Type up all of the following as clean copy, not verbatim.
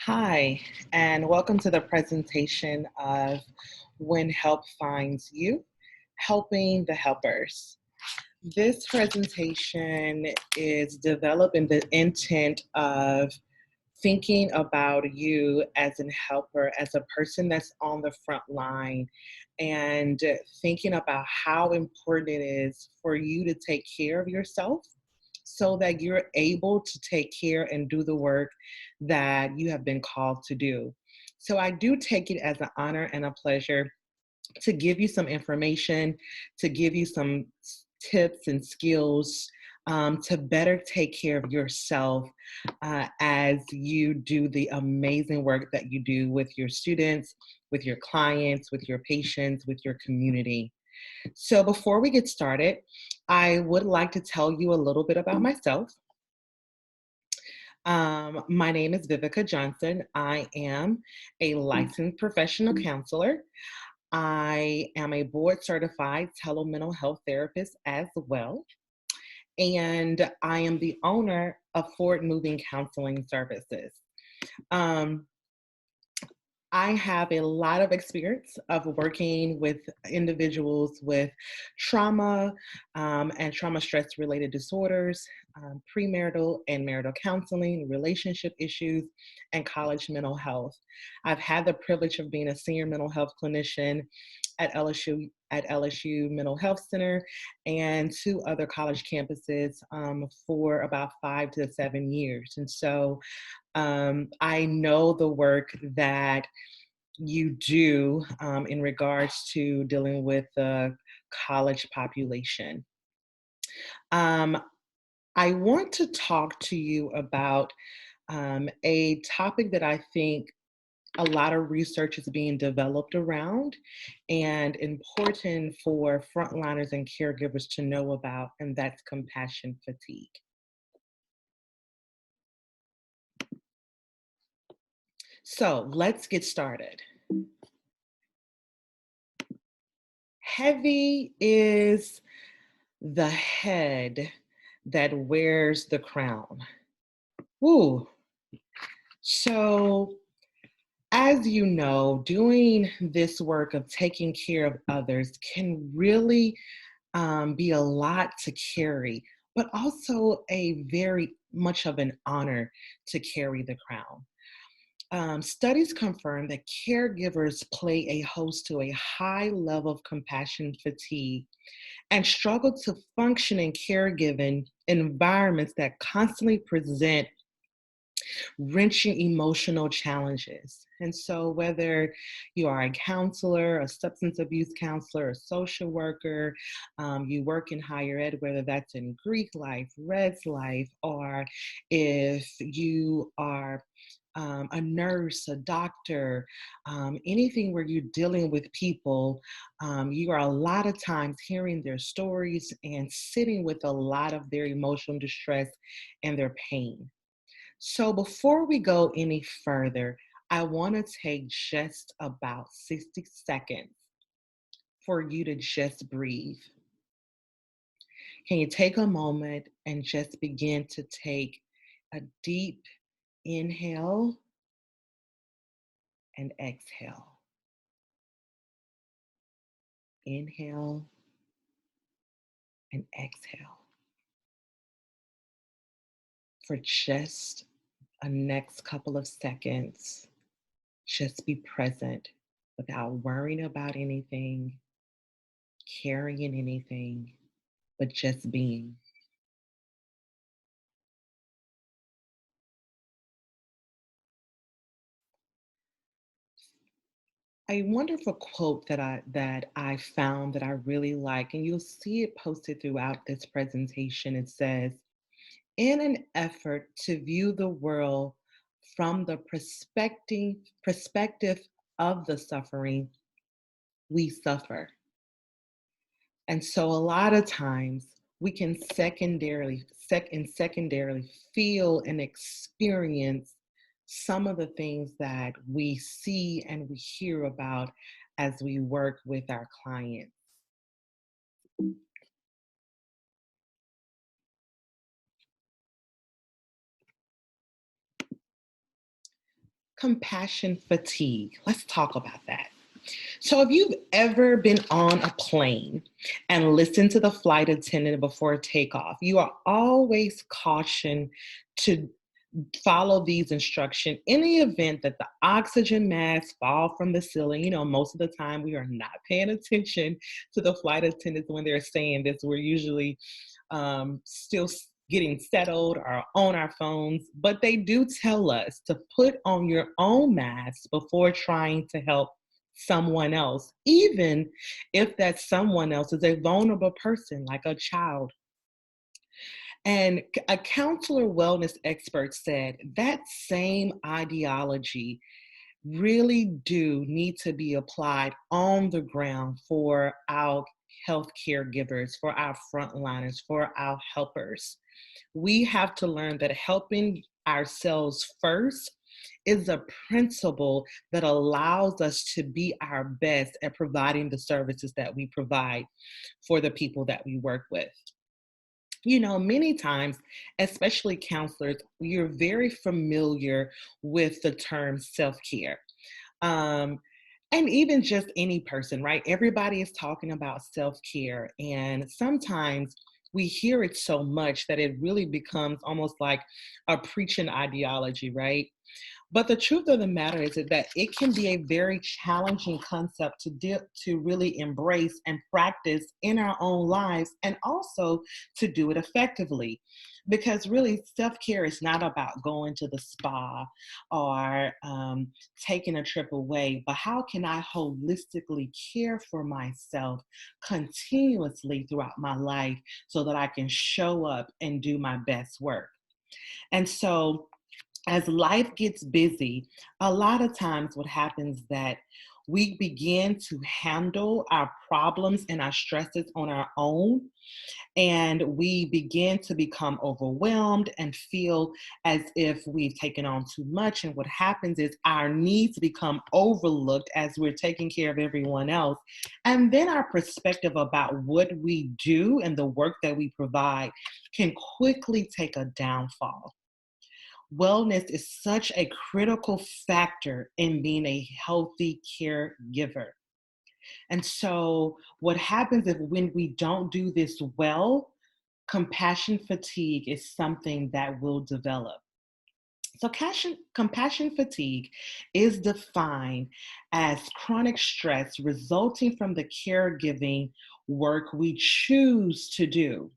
Hi, and welcome to the presentation of When Help Finds You, Helping the Helpers. This presentation is developed in the intent of thinking about you as a helper, as a person that's on the front line, and thinking about how important it is for you to take care of yourself so that you're able to take care and do the work that you have been called to do. So I do take it as an honor and a pleasure to give you some information, to give you some tips and skills to better take care of yourself as you do the amazing work that you do with your students, with your clients, with your patients, with your community. So before we get started, I would like to tell you a little bit about myself. My name is Viveca Johnson. I am a licensed professional counselor. I am a board certified telemental health therapist as well. And I am the owner of Forward Moving Counseling Services. Um, I have a lot of experience of working with individuals with trauma and trauma stress related disorders, premarital and marital counseling, relationship issues, and college mental health. I've had the privilege of being a senior mental health clinician at LSU Mental Health Center and two other college campuses for about 5 to 7 years. And so I know the work that you do in regards to dealing with the college population. Um, I want to talk to you about a topic that I think a lot of research is being developed around and important for frontliners and caregivers to know about, and that's compassion fatigue. So let's get started. Heavy is the head that wears the crown. Ooh. So, as you know, doing this work of taking care of others can really be a lot to carry, but also a very much of an honor to carry the crown. Studies confirm that caregivers play a host to a high level of compassion fatigue and struggle to function in caregiving environments that constantly present wrenching emotional challenges. And so, whether you are a counselor, a substance abuse counselor, a social worker, you work in higher ed, whether that's in Greek life, Red's life, or if you are a nurse, a doctor, anything where you're dealing with people, you are a lot of times hearing their stories and sitting with a lot of their emotional distress and their pain. So before we go any further, I want to take just about 60 seconds for you to just breathe. Can you take a moment and just begin to take a deep inhale and exhale? Inhale and exhale for just a next couple of seconds. Just be present without worrying about anything, carrying anything, but just being. A wonderful quote that I found that I really like, and you'll see it posted throughout this presentation. It says, "In an effort to view the world from the perspective of the suffering, we suffer." And so a lot of times we can secondarily feel and experience some of the things that we see and we hear about as we work with our clients. compassion fatigue. Let's talk about that. So, if you've ever been on a plane and listened to the flight attendant before takeoff, you are always cautioned to follow these instructions in the event that the oxygen masks fall from the ceiling. Most of the time we are not paying attention to the flight attendants when they're saying this. We're usually still getting settled or on our phones, but they do tell us to put on your own mask before trying to help someone else, even if that someone else is a vulnerable person like a child. And a counselor wellness expert said that same ideology really do need to be applied on the ground for our health caregivers, for our frontliners, for our helpers. We have to learn that helping ourselves first is a principle that allows us to be our best at providing the services that we provide for the people that we work with. Many times, especially counselors, you're very familiar with the term self care. Um, and even just any person, right? Everybody is talking about self care. And sometimes we hear it so much that it really becomes almost like a preaching ideology, right? But the truth of the matter is that it can be a very challenging concept to really embrace and practice in our own lives, and also to do it effectively. Because really, self-care is not about going to the spa or taking a trip away, but how can I holistically care for myself continuously throughout my life so that I can show up and do my best work? And so, as life gets busy, a lot of times what happens that we begin to handle our problems and our stresses on our own, and we begin to become overwhelmed and feel as if we've taken on too much. And what happens is our needs become overlooked as we're taking care of everyone else. And then our perspective about what we do and the work that we provide can quickly take a downfall. Wellness is such a critical factor in being a healthy caregiver. And so, what happens if when we don't do this well, compassion fatigue is something that will develop. So, compassion fatigue is defined as chronic stress resulting from the caregiving work we choose to do.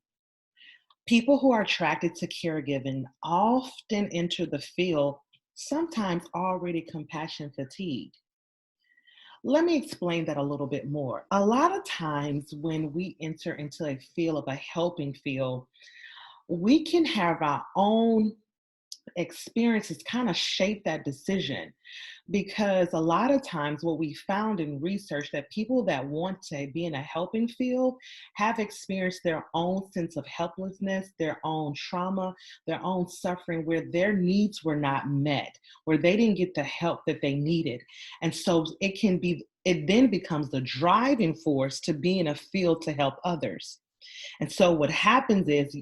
People who are attracted to caregiving often enter the field sometimes already compassion fatigued. Let me explain that a little bit more. A lot of times when we enter into a field of a helping field, we can have our own experiences kind of shape that decision, because a lot of times what we found in research that people that want to be in a helping field have experienced their own sense of helplessness, their own trauma, their own suffering, where their needs were not met, where they didn't get the help that they needed. And so it then becomes the driving force to be in a field to help others. And so what happens is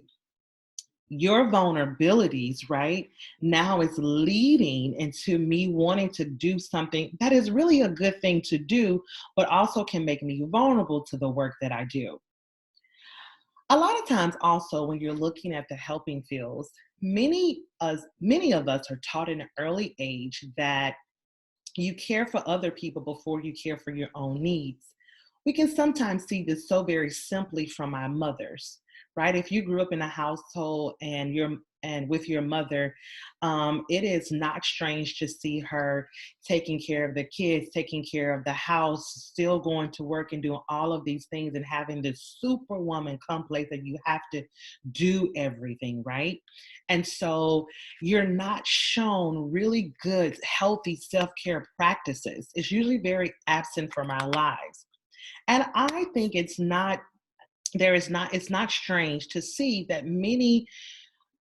your vulnerabilities, right, now is leading into me wanting to do something that is really a good thing to do, but also can make me vulnerable to the work that I do. A lot of times, also, when you're looking at the helping fields, many of us are taught in an early age that you care for other people before you care for your own needs. We can sometimes see this so very simply from our mothers, right? If you grew up in a household and with your mother, it is not strange to see her taking care of the kids, taking care of the house, still going to work and doing all of these things and having this superwoman complex that you have to do everything, right? And so you're not shown really good, healthy self-care practices. It's usually very absent from our lives. And I think it's not strange to see that many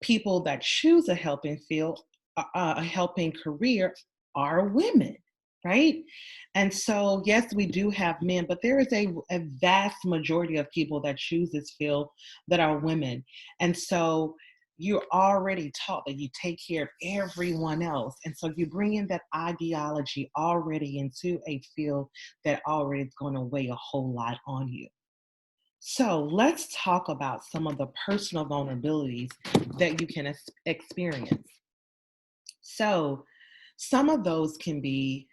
people that choose a helping field, a helping career, are women, right? And so, yes, we do have men, but there is a vast majority of people that choose this field that are women. And so you're already taught that you take care of everyone else. And so you bring in that ideology already into a field that already is going to weigh a whole lot on you. So let's talk about some of the personal vulnerabilities that you can experience. So, some of those can be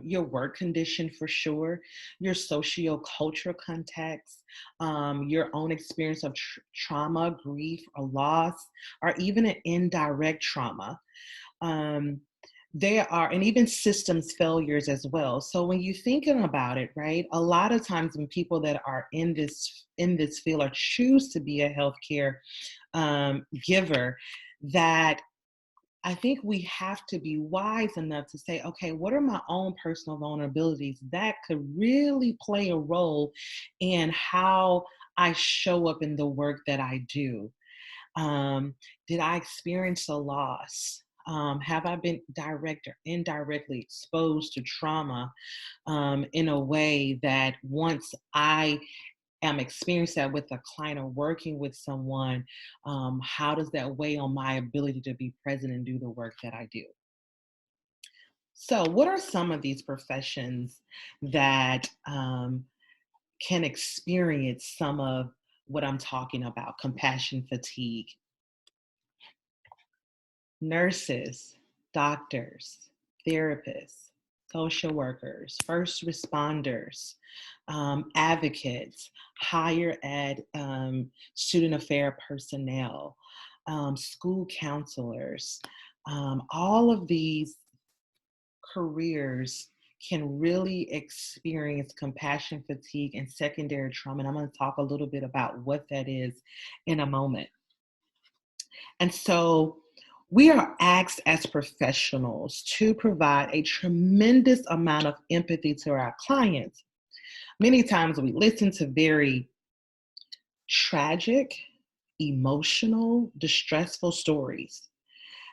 your work condition for sure, your socio-cultural context, your own experience of trauma, grief, or loss, or even an indirect trauma. Um, there are, and even systems failures as well. So when you're thinking about it, right, a lot of times when people that are in this field or choose to be a healthcare giver, that I think we have to be wise enough to say, okay, what are my own personal vulnerabilities that could really play a role in how I show up in the work that I do? Did I experience a loss? Have I been direct or indirectly exposed to trauma in a way that once I am experiencing that with a client or working with someone, how does that weigh on my ability to be present and do the work that I do? So, what are some of these professions that can experience some of what I'm talking about? Compassion fatigue. Nurses, doctors, therapists, social workers, first responders, advocates, higher ed, student affair personnel, school counselors. All of these careers can really experience compassion fatigue and secondary trauma. And I'm going to talk a little bit about what that is in a moment. And so we are asked as professionals to provide a tremendous amount of empathy to our clients. Many times we listen to very tragic, emotional, distressful stories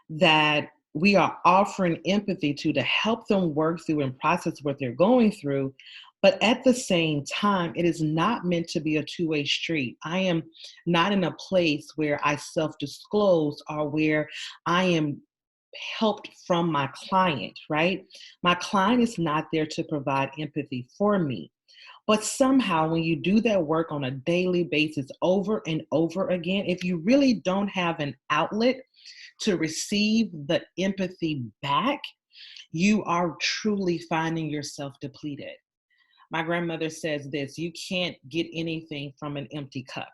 that we are offering empathy to help them work through and process what they're going through. But at the same time, it is not meant to be a two-way street. I am not in a place where I self-disclose or where I am helped from my client, right? My client is not there to provide empathy for me. But somehow, when you do that work on a daily basis over and over again, if you really don't have an outlet to receive the empathy back, you are truly finding yourself depleted. My grandmother says this: you can't get anything from an empty cup.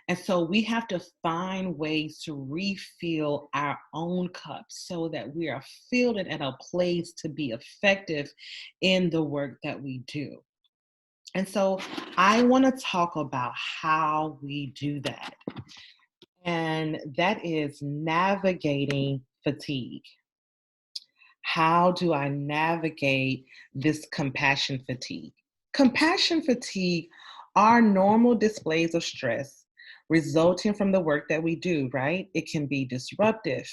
And so we have to find ways to refill our own cups so that we are filled and at a place to be effective in the work that we do. And so I want to talk about how we do that. And that is navigating fatigue. How do I navigate this compassion fatigue? Compassion fatigue are normal displays of stress resulting from the work that we do, right? It can be disruptive.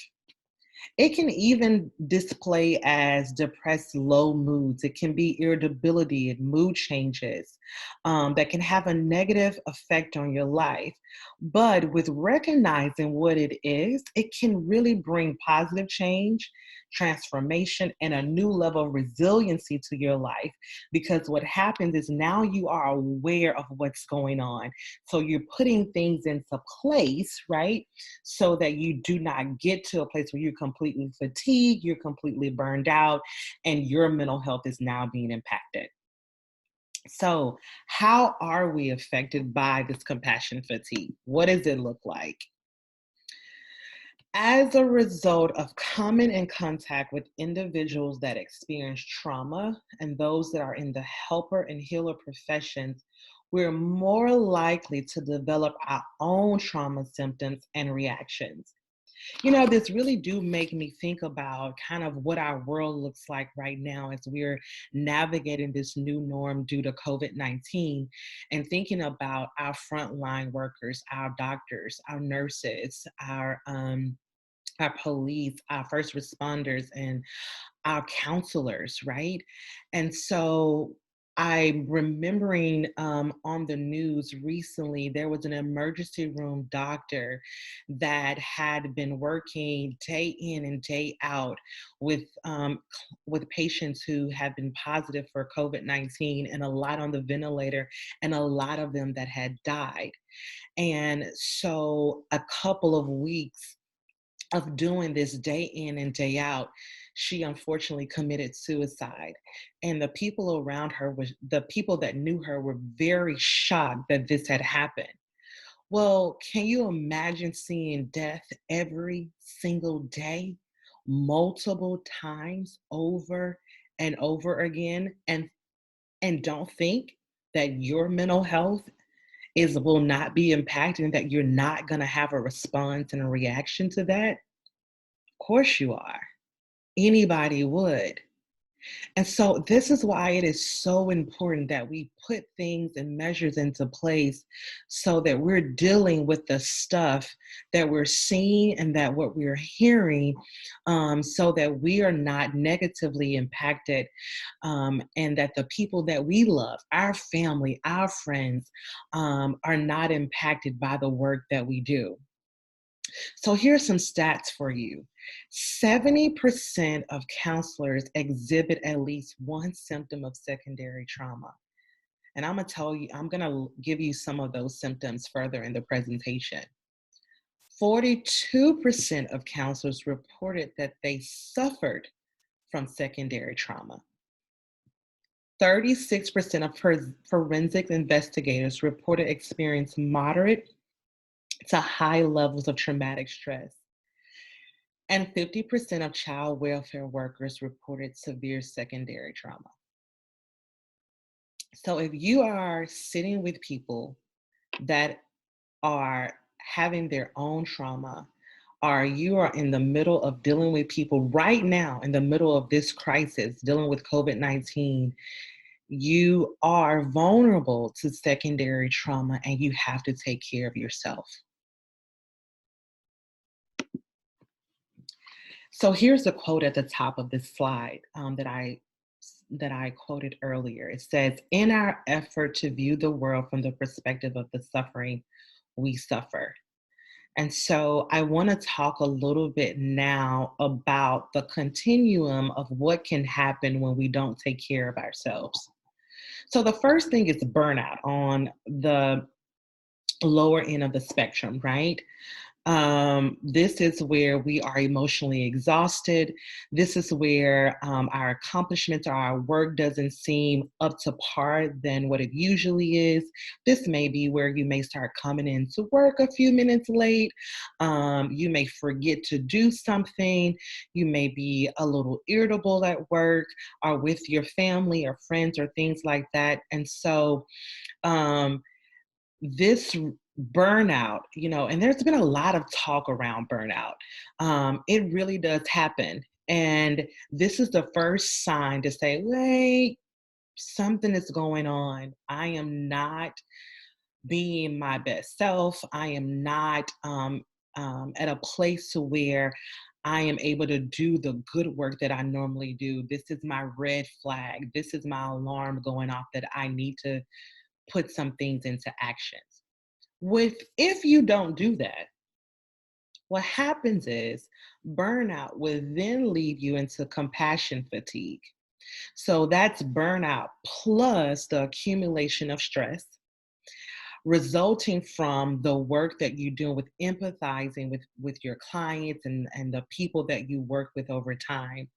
It can even display as depressed low moods. It can be irritability and mood changes that can have a negative effect on your life. But with recognizing what it is, it can really bring positive change, transformation, and a new level of resiliency to your life. Because what happens is now you are aware of what's going on. So you're putting things into place, right? So that you do not get to a place where you're completely fatigued, you're completely burned out, and your mental health is now being impacted. So, how are we affected by this compassion fatigue? What does it look like? As a result of coming in contact with individuals that experience trauma and those that are in the helper and healer professions, we're more likely to develop our own trauma symptoms and reactions. This really do make me think about kind of what our world looks like right now as we're navigating this new norm due to COVID-19, and thinking about our frontline workers, our doctors, our nurses, our police, our first responders, and our counselors, right? And so I'm remembering on the news recently, there was an emergency room doctor that had been working day in and day out with with patients who have been positive for COVID-19 and a lot on the ventilator, and a lot of them that had died. And so, a couple of weeks of doing this day in and day out, she unfortunately committed suicide. And the people around her was the people that knew her were very shocked that this had happened. Well, can you imagine seeing death every single day, multiple times over and over again, and don't think that your mental health is will not be impacted and that you're not going to have a response and a reaction to that? Of course you are. Anybody would. And so this is why it is so important that we put things and measures into place so that we're dealing with the stuff that we're seeing and that what we're hearing, so that we are not negatively impacted, and that the people that we love, our family, our friends, are not impacted by the work that we do. So here's some stats for you. 70% of counselors exhibit at least one symptom of secondary trauma. And I'm going to give you some of those symptoms further in the presentation. 42% of counselors reported that they suffered from secondary trauma. 36% of forensic investigators reported experiencing moderate to high levels of traumatic stress. And 50% of child welfare workers reported severe secondary trauma. So if you are sitting with people that are having their own trauma, or you are in the middle of dealing with people right now in the middle of this crisis, dealing with COVID-19, you are vulnerable to secondary trauma and you have to take care of yourself. So here's the quote at the top of this slide, that I quoted earlier. It says, "In our effort to view the world from the perspective of the suffering, we suffer." And so I want to talk a little bit now about the continuum of what can happen when we don't take care of ourselves. So the first thing is burnout on the lower end of the spectrum, right? This is where we are emotionally exhausted. This is where our accomplishments or our work doesn't seem up to par than what it usually is. This may be where you may start coming into work a few minutes late. You may forget to do something. You may be a little irritable at work or with your family or friends or things like that. And so, um, this burnout, and there's been a lot of talk around burnout. It really does happen. And this is the first sign to say, wait, something is going on. I am not being my best self. I am not at a place to where I am able to do the good work that I normally do. This is my red flag. This is my alarm going off that I need to put some things into action. If you don't do that, what happens is burnout will then lead you into compassion fatigue. So that's burnout plus the accumulation of stress resulting from the work that you do with empathizing with your clients and the people that you work with over time.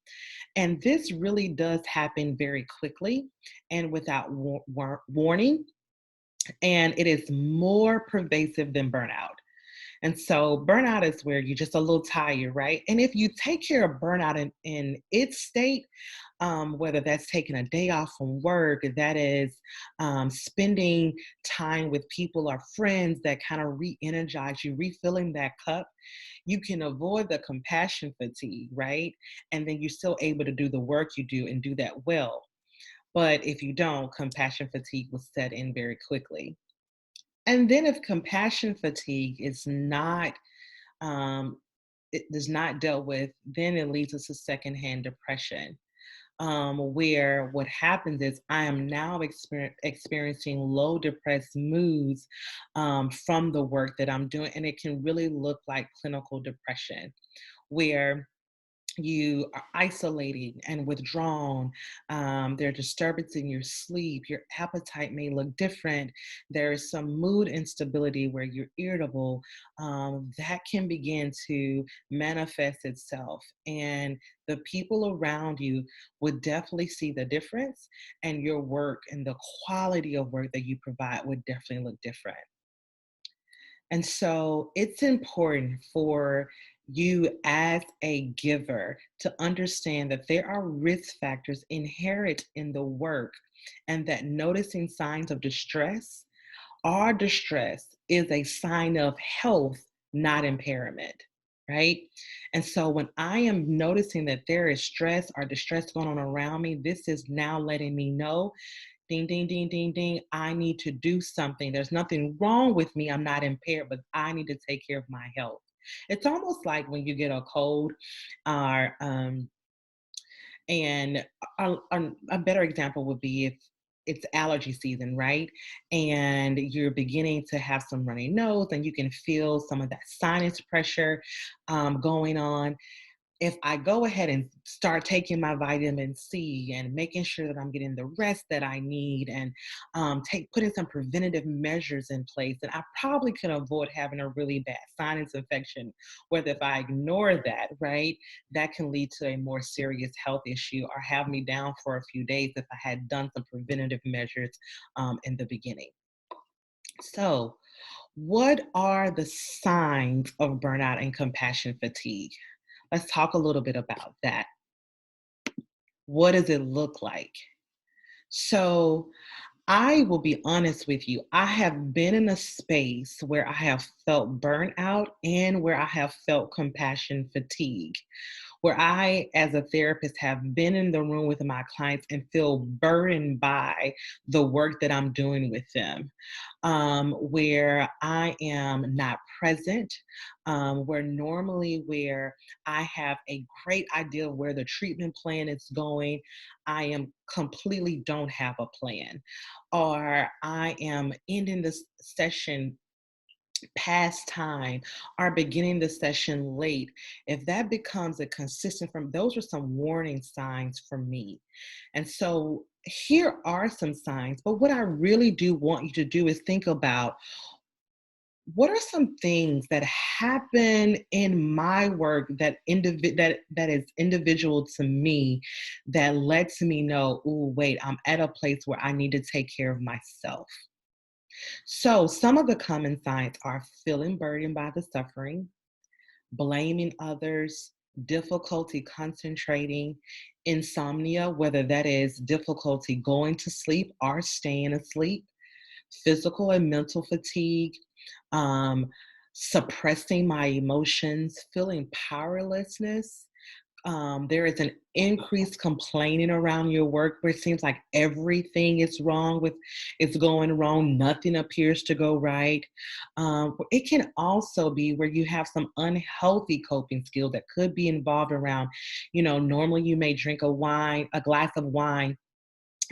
And this really does happen very quickly and without warning. And it is more pervasive than burnout. And so burnout is where you're just a little tired, right? And if you take care of burnout in its state, whether that's taking a day off from work, that is spending time with people or friends that kind of re-energize you, refilling that cup, you can avoid the compassion fatigue, right? And then you're still able to do the work you do and do that well. But if you don't, compassion fatigue will set in very quickly. And then if compassion fatigue is not it is not dealt with, then it leads us to secondhand depression. where what happens is I am now experiencing low depressed moods from the work that I'm doing. And it can really look like clinical depression, where you are isolating and withdrawn. There are disturbances in your sleep. Your appetite may look different. There is some mood instability where you're irritable. That can begin to manifest itself. And the people around you would definitely see the difference, and your work and the quality of work that you provide would definitely look different. And so it's important for you as a giver to understand that there are risk factors inherent in the work, and that noticing signs of distress or distress is a sign of health, not impairment. Right. And so when I am noticing that there is stress or distress going on around me, this is now letting me know, ding, ding, ding, ding, ding, I need to do something. There's nothing wrong with me. I'm not impaired, but I need to take care of my health. It's almost like when you get a cold, or and a better example would be if it's allergy season, right? And you're beginning to have some runny nose, and you can feel some of that sinus pressure going on. If I go ahead and start taking my vitamin C and making sure that I'm getting the rest that I need, and putting some preventative measures in place, then I probably can avoid having a really bad sinus infection. Whether if I ignore that, right, that can lead to a more serious health issue or have me down for a few days if I had done some preventative measures in the beginning. So, what are the signs of burnout and compassion fatigue? Let's talk a little bit about that. What does it look like? So, I will be honest with you. I have been in a space where I have felt burnout and where I have felt compassion fatigue, where I, as a therapist, have been in the room with my clients and feel burdened by the work that I'm doing with them, where I am not present, where normally where I have a great idea of where the treatment plan is going, I am completely don't have a plan, or I am ending this session past time, or beginning the session late. If that becomes a consistent from, those are some warning signs for me. And so here are some signs, but what I really do want you to do is think about, what are some things that happen in my work that is individual to me, that lets me know, oh wait, I'm at a place where I need to take care of myself. So some of the common signs are feeling burdened by the suffering, blaming others, difficulty concentrating, insomnia, whether that is difficulty going to sleep or staying asleep, physical and mental fatigue, um, suppressing my emotions, feeling powerlessness. There is an increased complaining around your work, where it seems like everything is wrong with, it's going wrong, nothing appears to go right. It can also be where you have some unhealthy coping skills that could be involved around, normally you may drink a glass of wine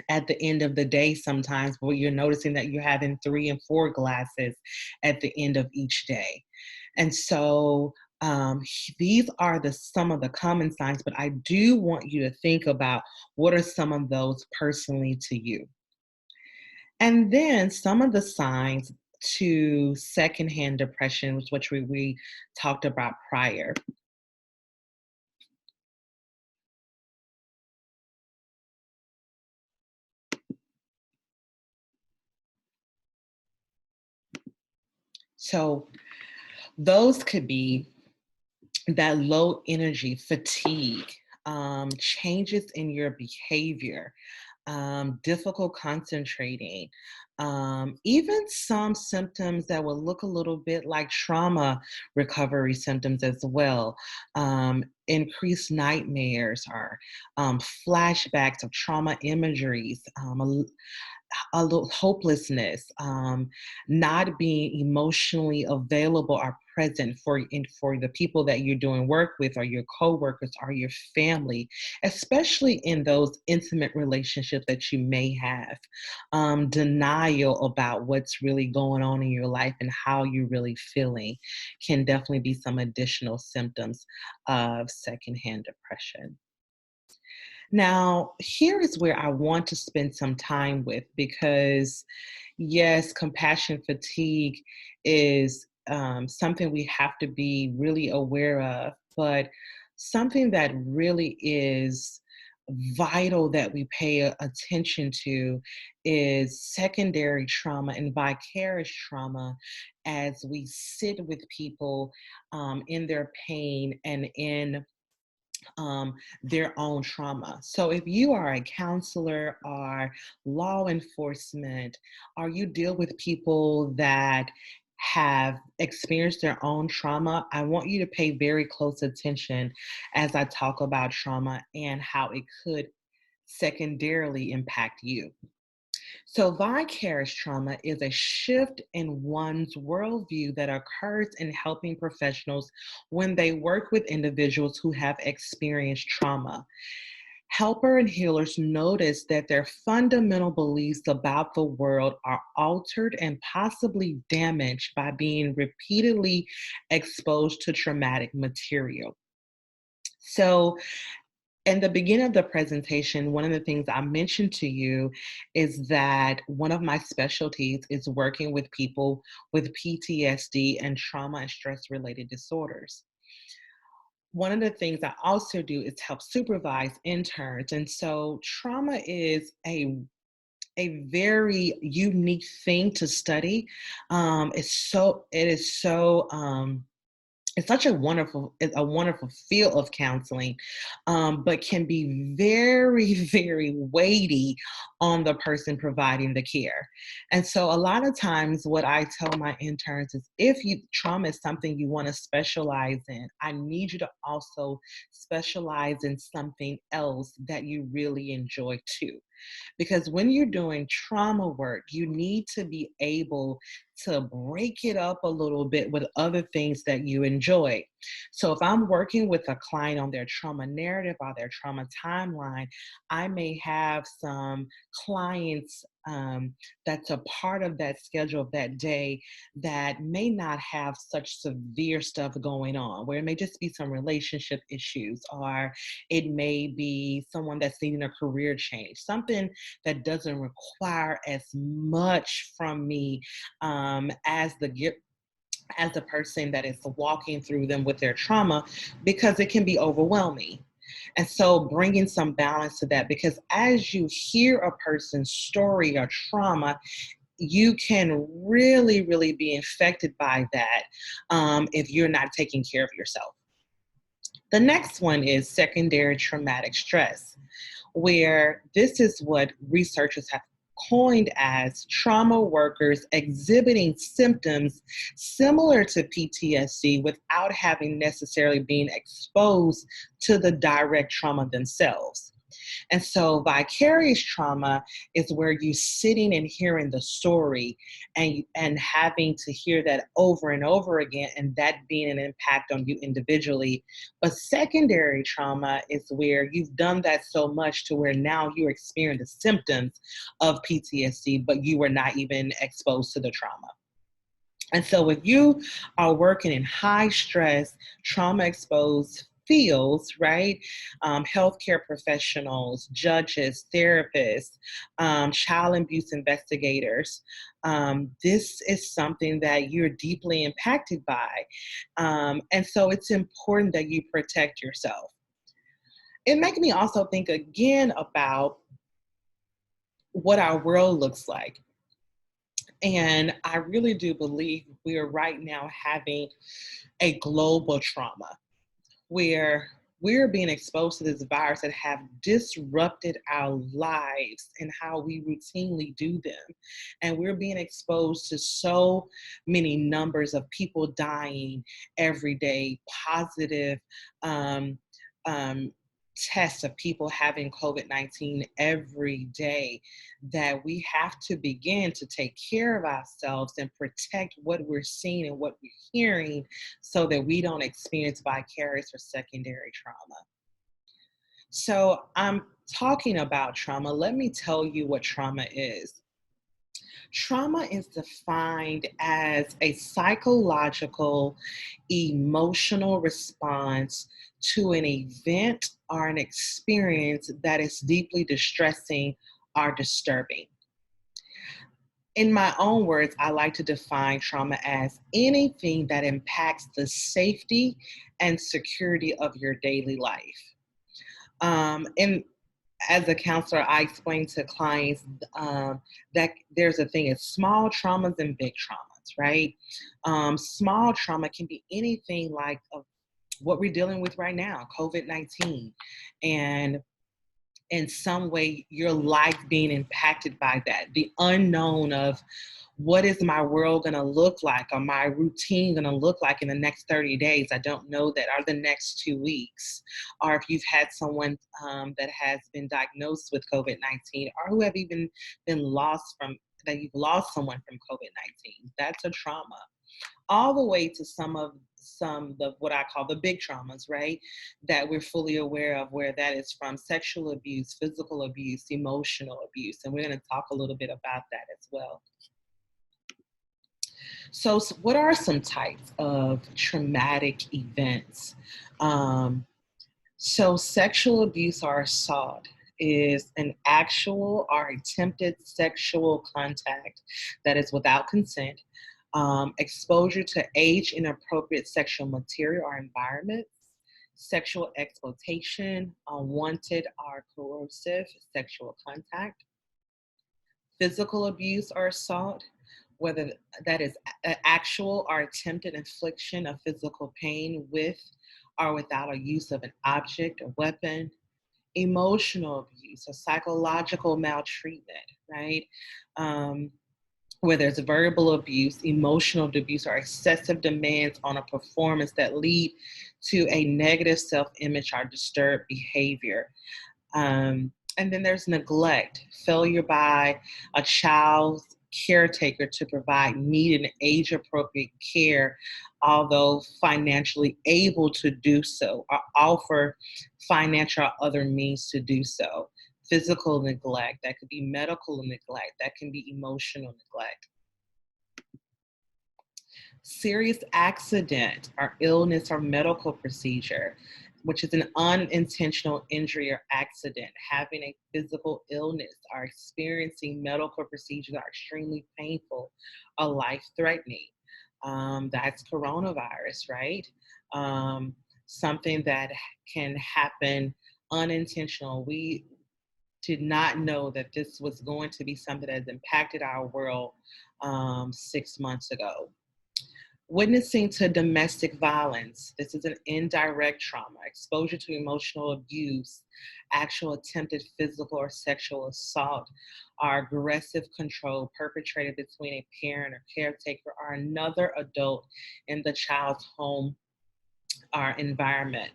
at the end of the day sometimes, but you're noticing that you're having 3 and 4 glasses at the end of each day. And so these are some of the common signs, but I do want you to think about, what are some of those personally to you. And then some of the signs to secondhand depression, which we talked about prior. So those could be that low energy, fatigue, changes in your behavior, difficult concentrating, even some symptoms that will look a little bit like trauma recovery symptoms as well. Increased nightmares, or flashbacks of trauma imageries, a little hopelessness, not being emotionally available or present for the people that you're doing work with, or your coworkers, or your family, especially in those intimate relationships that you may have. Denial about what's really going on in your life and how you're really feeling can definitely be some additional symptoms of secondhand depression. Now, here is where I want to spend some time with, because, yes, compassion fatigue is something we have to be really aware of, but something that really is vital that we pay attention to is secondary trauma and vicarious trauma as we sit with people in their pain and in their own trauma. So, if you are a counselor or law enforcement, or you deal with people that have experienced their own trauma, I want you to pay very close attention as I talk about trauma and how it could secondarily impact you. So, vicarious trauma is a shift in one's worldview that occurs in helping professionals when they work with individuals who have experienced trauma. Helper and healers notice that their fundamental beliefs about the world are altered and possibly damaged by being repeatedly exposed to traumatic material. So, in the beginning of the presentation, one of the things I mentioned to you is that one of my specialties is working with people with PTSD and trauma and stress related disorders. One of the things I also do is help supervise interns. And so trauma is a very unique thing to study. It's such a wonderful field of counseling, but can be very, very weighty on the person providing the care. And so a lot of times what I tell my interns is, if trauma is something you want to specialize in, I need you to also specialize in something else that you really enjoy too. Because when you're doing trauma work, you need to be able to break it up a little bit with other things that you enjoy. So if I'm working with a client on their trauma narrative or their trauma timeline, I may have some clients that's a part of that schedule of that day that may not have such severe stuff going on, where it may just be some relationship issues, or it may be someone that's needing a career change, something that doesn't require as much from me as the person that is walking through them with their trauma, because it can be overwhelming. And so bringing some balance to that, because as you hear a person's story or trauma, you can really, really be infected by that if you're not taking care of yourself. The next one is secondary traumatic stress, where this is what researchers have coined as trauma workers exhibiting symptoms similar to PTSD without having necessarily been exposed to the direct trauma themselves. And so vicarious trauma is where you sitting and hearing the story and having to hear that over and over again, and that being an impact on you individually. But secondary trauma is where you've done that so much to where now you're experiencing the symptoms of PTSD, but you were not even exposed to the trauma. And so if you are working in high stress, trauma exposed fields, right? Healthcare professionals, judges, therapists, child abuse investigators, this is something that you're deeply impacted by. And so it's important that you protect yourself. It makes me also think again about what our world looks like. And I really do believe we are right now having a global trauma where we're being exposed to this virus that have disrupted our lives and how we routinely do them. And we're being exposed to so many numbers of people dying every day, positive um, um, tests of people having COVID-19 every day, that we have to begin to take care of ourselves and protect what we're seeing and what we're hearing so that we don't experience vicarious or secondary trauma. So I'm talking about trauma. Let me tell you what trauma is. Trauma is defined as a psychological, emotional response to an event or an experience that is deeply distressing or disturbing. In my own words, I like to define trauma as anything that impacts the safety and security of your daily life. And as a counselor, I explain to clients that there's a thing, it's small traumas and big traumas, right? Small trauma can be anything like what we're dealing with right now, COVID-19, and in some way your life being impacted by that, the unknown of what is my world going to look like, or my routine going to look like in the next 30 days. I don't know that, or the next 2 weeks, or if you've had someone that has been diagnosed with COVID-19, or who have even been lost from, that you've lost someone from COVID-19. That's a trauma. All the way to some of what I call the big traumas, right? That we're fully aware of, where that is from sexual abuse, physical abuse, emotional abuse. And we're going to talk a little bit about that as well. So what are some types of traumatic events? So sexual abuse or assault is an actual or attempted sexual contact that is without consent, exposure to age inappropriate sexual material or environments, sexual exploitation, unwanted or coercive sexual contact, physical abuse or assault, whether that is actual or attempted infliction of physical pain with or without a use of an object or weapon, emotional abuse or psychological maltreatment, right? Where there's verbal abuse, emotional abuse, or excessive demands on a performance that lead to a negative self-image or disturbed behavior. And then there's neglect, failure by a child's caretaker to provide needed and age-appropriate care, although financially able to do so, or offer financial or other means to do so. Physical neglect, that could be medical neglect, that can be emotional neglect. Serious accident or illness or medical procedure, which is an unintentional injury or accident, having a physical illness or experiencing medical procedures that are extremely painful or life-threatening. That's coronavirus, right? Something that can happen unintentional. We did not know that this was going to be something that has impacted our world 6 months ago. Witnessing to domestic violence. This is an indirect trauma, exposure to emotional abuse, actual attempted physical or sexual assault, or aggressive control perpetrated between a parent or caretaker or another adult in the child's home or environment.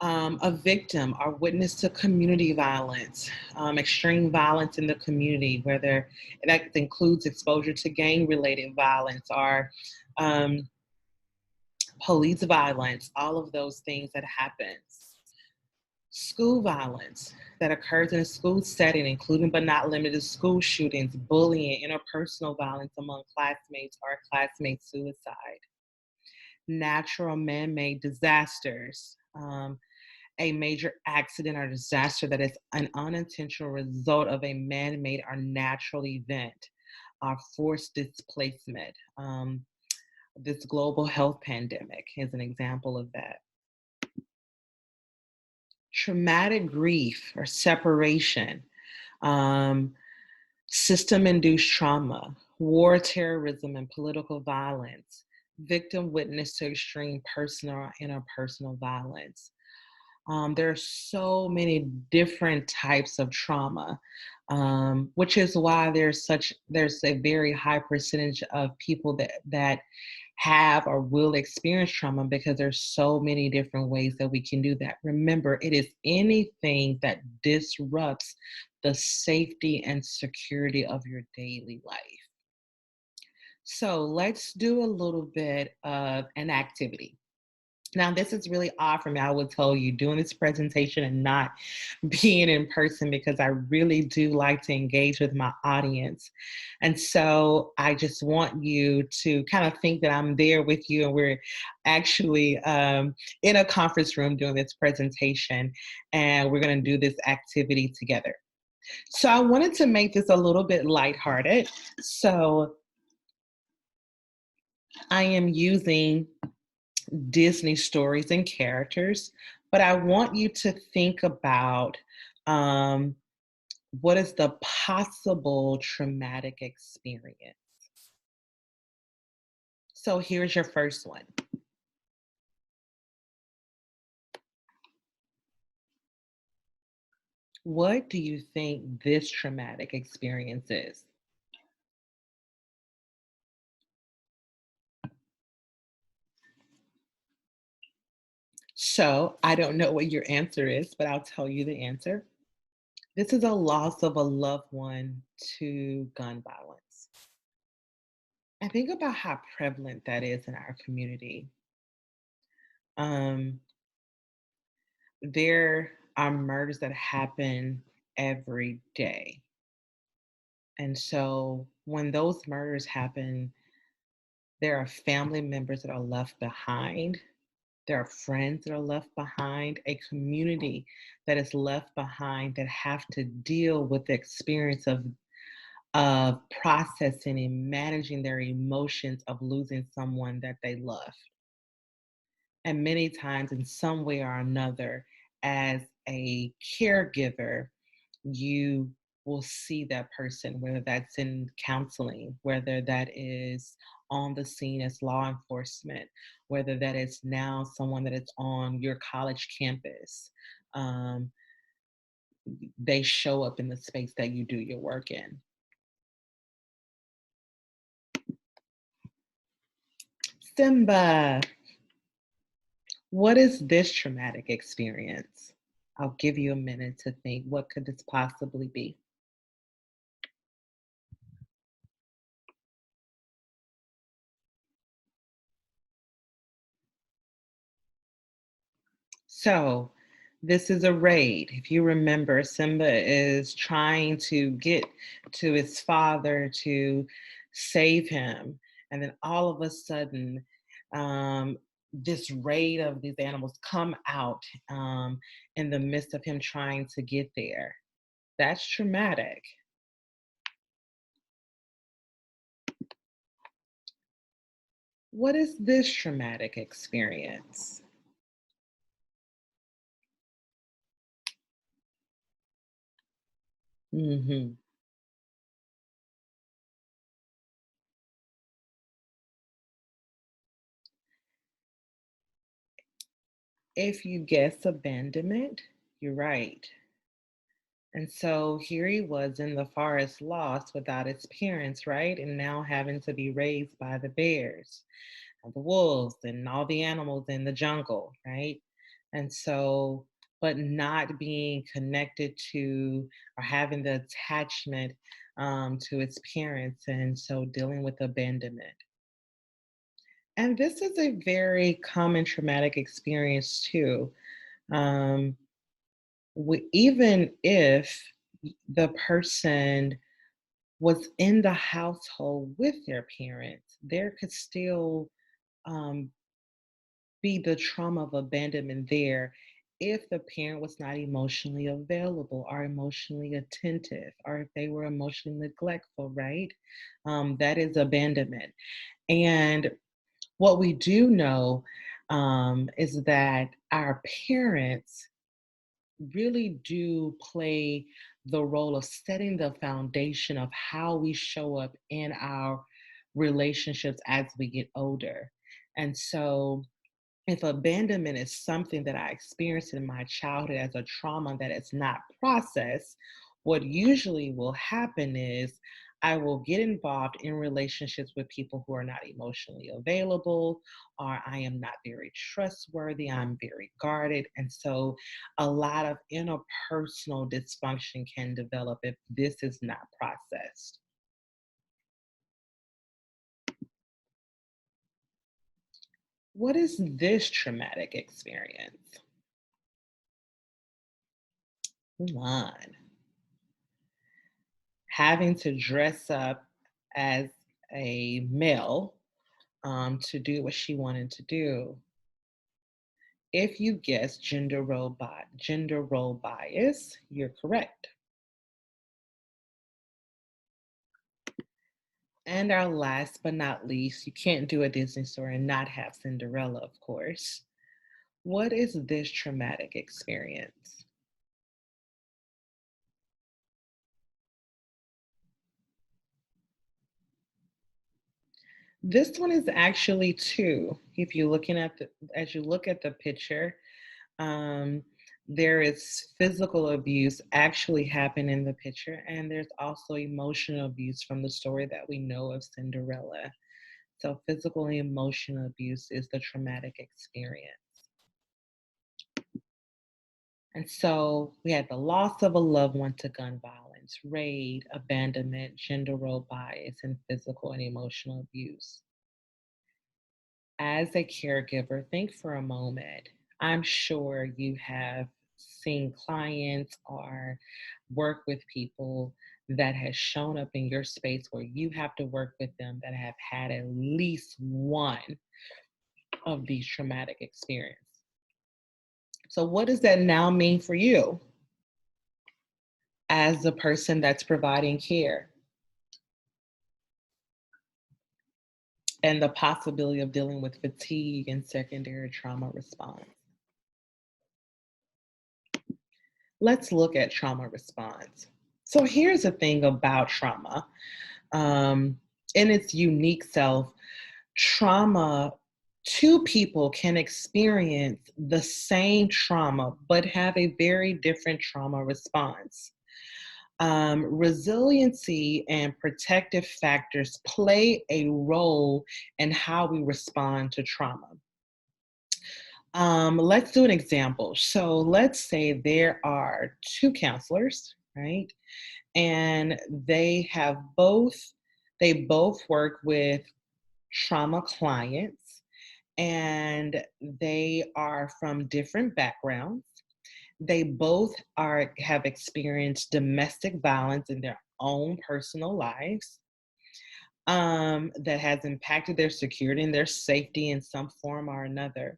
A victim or witness to community violence, extreme violence in the community, whether that includes exposure to gang-related violence or police violence, all of those things that happens. School violence that occurs in a school setting, including but not limited to school shootings, bullying, interpersonal violence among classmates, or classmate suicide. Natural man-made disasters, a major accident or disaster that is an unintentional result of a man-made or natural event, or forced displacement. This global health pandemic is an example of that. Traumatic grief or separation, system-induced trauma, war, terrorism, and political violence, victim witness to extreme personal or interpersonal violence. There are so many different types of trauma, which is why there's a very high percentage of people that have or will experience trauma because there's so many different ways that we can do that. Remember, it is anything that disrupts the safety and security of your daily life. So let's do a little bit of an activity. Now, this is really odd for me. I would tell you doing this presentation and not being in person because I really do like to engage with my audience. And so I just want you to kind of think that I'm there with you and we're actually in a conference room doing this presentation and we're going to do this activity together. So I wanted to make this a little bit lighthearted. So I am using Disney stories and characters, but I want you to think about um, what is the possible traumatic experience. So here's your first one. What do you think this traumatic experience is? So I don't know what your answer is, but I'll tell you the answer. This is a loss of a loved one to gun violence. And think about how prevalent that is in our community. Um, there are murders that happen every day. And so when those murders happen, there are family members that are left behind. There are friends that are left behind, a community that is left behind that have to deal with the experience of processing and managing their emotions of losing someone that they love. And many times, in some way or another, as a caregiver, you will see that person, whether that's in counseling, whether that is on the scene as law enforcement, whether that is now someone that is on your college campus. Um, they show up in the space that you do your work in. Simba, what is this traumatic experience? I'll give you a minute to think. What could this possibly be? So, this is a raid. If you remember, Simba is trying to get to his father to save him. And then all of a sudden, this raid of these animals come out in the midst of him trying to get there. That's traumatic. What is this traumatic experience? Mhm. If you guess abandonment, you're right. And so here he was in the forest lost without his parents, right? And now having to be raised by the bears and the wolves and all the animals in the jungle, right? And so, but not being connected to or having the attachment to its parents. And so dealing with abandonment. And this is a very common traumatic experience, too. Um, even if the person was in the household with their parents, there could still um, be the trauma of abandonment there if the parent was not emotionally available or emotionally attentive or if they were emotionally neglectful, right? That is abandonment. And what we do know is that our parents really do play the role of setting the foundation of how we show up in our relationships as we get older. And so, if abandonment is something that I experienced in my childhood as a trauma that is not processed, what usually will happen is I will get involved in relationships with people who are not emotionally available, or I am not very trustworthy, I'm very guarded. And so a lot of interpersonal dysfunction can develop if this is not processed. What is this traumatic experience? One, having to dress up as a male to do what she wanted to do. If you guess gender role bias, you're correct. And our last but not least, you can't do a Disney story and not have Cinderella, of course. What is this traumatic experience? This one is actually two. If you're looking at the as you look at the picture, um, there is physical abuse actually happened in the picture, and there's also emotional abuse from the story that we know of Cinderella. So physical and emotional abuse is the traumatic experience. And so we had the loss of a loved one to gun violence, raid, abandonment, gender role bias, and physical and emotional abuse. As a caregiver, think for a moment. I'm sure you have seen clients or work with people that has shown up in your space where you have to work with them that have had at least one of these traumatic experiences. So what does that now mean for you as the person that's providing care and the possibility of dealing with fatigue and secondary trauma response? Let's look at trauma response. So here's the thing about trauma. Um, in its unique self, trauma, two people can experience the same trauma, but have a very different trauma response. Resiliency and protective factors play a role in how we respond to trauma. Let's do an example. So let's say there are two counselors, right? And they both work with trauma clients, and they are from different backgrounds. They both have experienced domestic violence in their own personal lives, that has impacted their security and their safety in some form or another.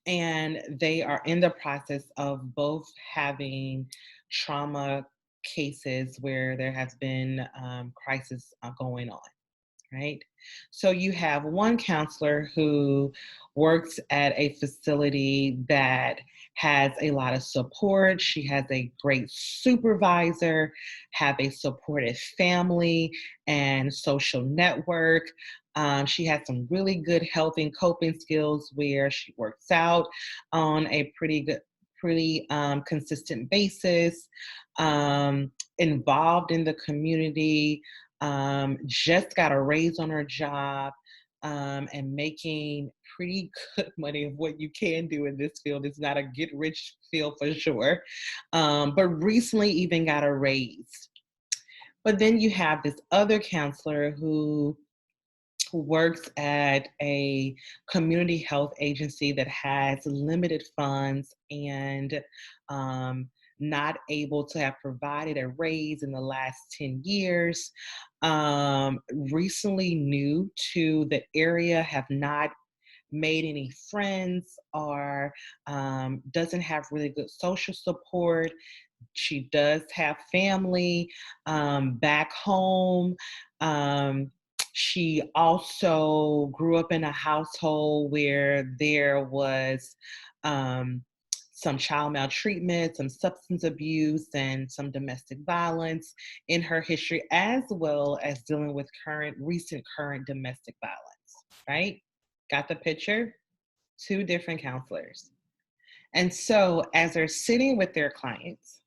And they are in the process of both having trauma cases where there has been crisis going on, right? So you have one counselor who works at a facility that has a lot of support. She has a great supervisor, have a supportive family and social network. She has some really good health and coping skills where she works out on a pretty consistent basis, involved in the community, just got a raise on her job, and making pretty good money of what you can do in this field. It's not a get rich field for sure, but recently even got a raise. But then you have this other counselor who works at a community health agency that has limited funds and not able to have provided a raise in the last 10 years. Recently new to the area, have not made any friends, or doesn't have really good social support. She does have family back home. Um, she also grew up in a household where there was um, some child maltreatment, some substance abuse, and some domestic violence in her history, as well as dealing with recent current domestic violence, right? Got the picture? Two different counselors. And so, as they're sitting with their clients,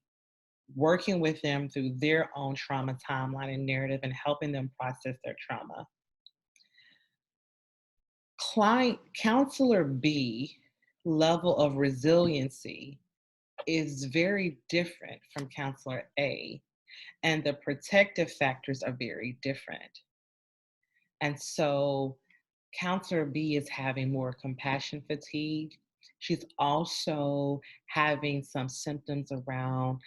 working with them through their own trauma timeline and narrative and helping them process their trauma. Client counselor B level of resiliency is very different from counselor A, and the protective factors are very different. And so counselor B is having more compassion fatigue. She's also having some symptoms around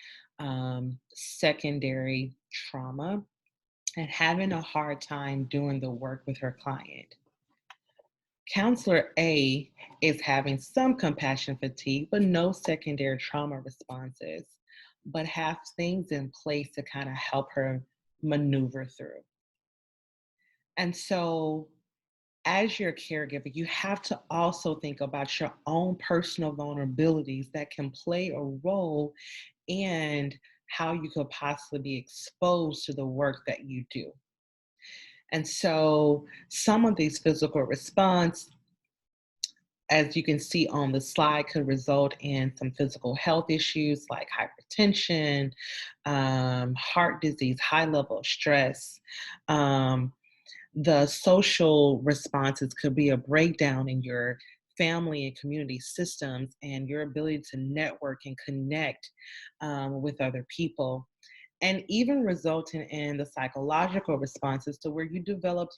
secondary trauma and having a hard time doing the work with her client. Counselor A is having some compassion fatigue, but no secondary trauma responses, but have things in place to kind of help her maneuver through. And so, as your caregiver, you have to also think about your own personal vulnerabilities that can play a role in how you could possibly be exposed to the work that you do. And so, some of these physical response, as you can see on the slide, could result in some physical health issues like hypertension, heart disease, high level of stress. Um, the social responses could be a breakdown in your family and community systems and your ability to network and connect with other people, and even resulting in the psychological responses to where you develop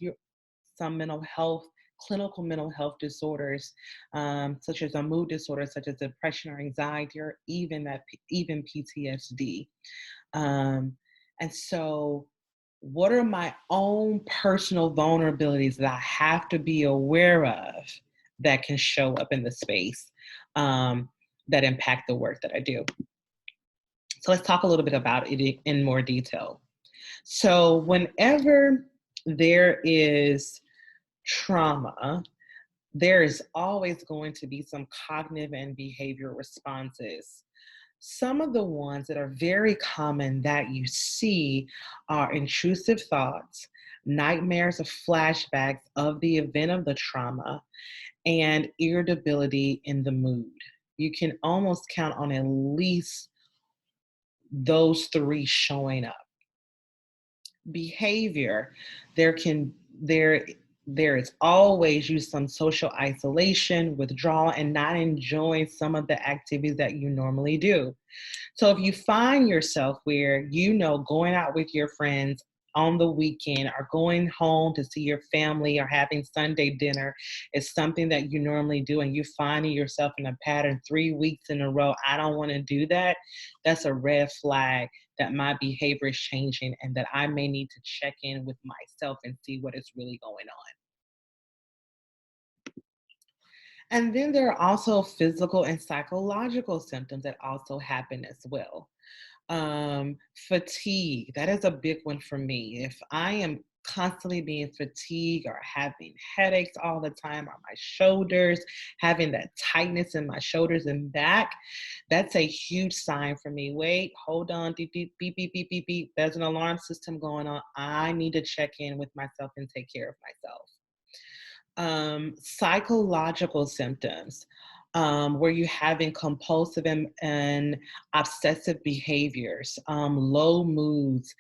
some mental health, clinical mental health disorders, such as a mood disorder, such as depression or anxiety, or even PTSD. Um, and so, what are my own personal vulnerabilities that I have to be aware of that can show up in the space that impact the work that I do? So let's talk a little bit about it in more detail. So whenever there is trauma, there is always going to be some cognitive and behavioral responses. Some of the ones that are very common that you see are intrusive thoughts, nightmares or flashbacks of the event of the trauma, and irritability in the mood. You can almost count on at least those three showing up. Behavior, there can there is always some social isolation, withdrawal, and not enjoying some of the activities that you normally do. So if you find yourself where going out with your friends on the weekend or going home to see your family or having Sunday dinner is something that you normally do, and you're finding yourself in a pattern 3 weeks in a row, I don't want to do that, that's a red flag that my behavior is changing and that I may need to check in with myself and see what is really going on. And then there are also physical and psychological symptoms that also happen as well. Fatigue, that is a big one for me. If I am constantly being fatigued or having headaches all the time, or my shoulders, having that tightness in my shoulders and back, that's a huge sign for me. Wait, hold on, beep, beep, beep, beep, beep, beep, beep. There's an alarm system going on. I need to check in with myself and take care of myself. Psychological symptoms, where you're having compulsive and obsessive behaviors, low moods,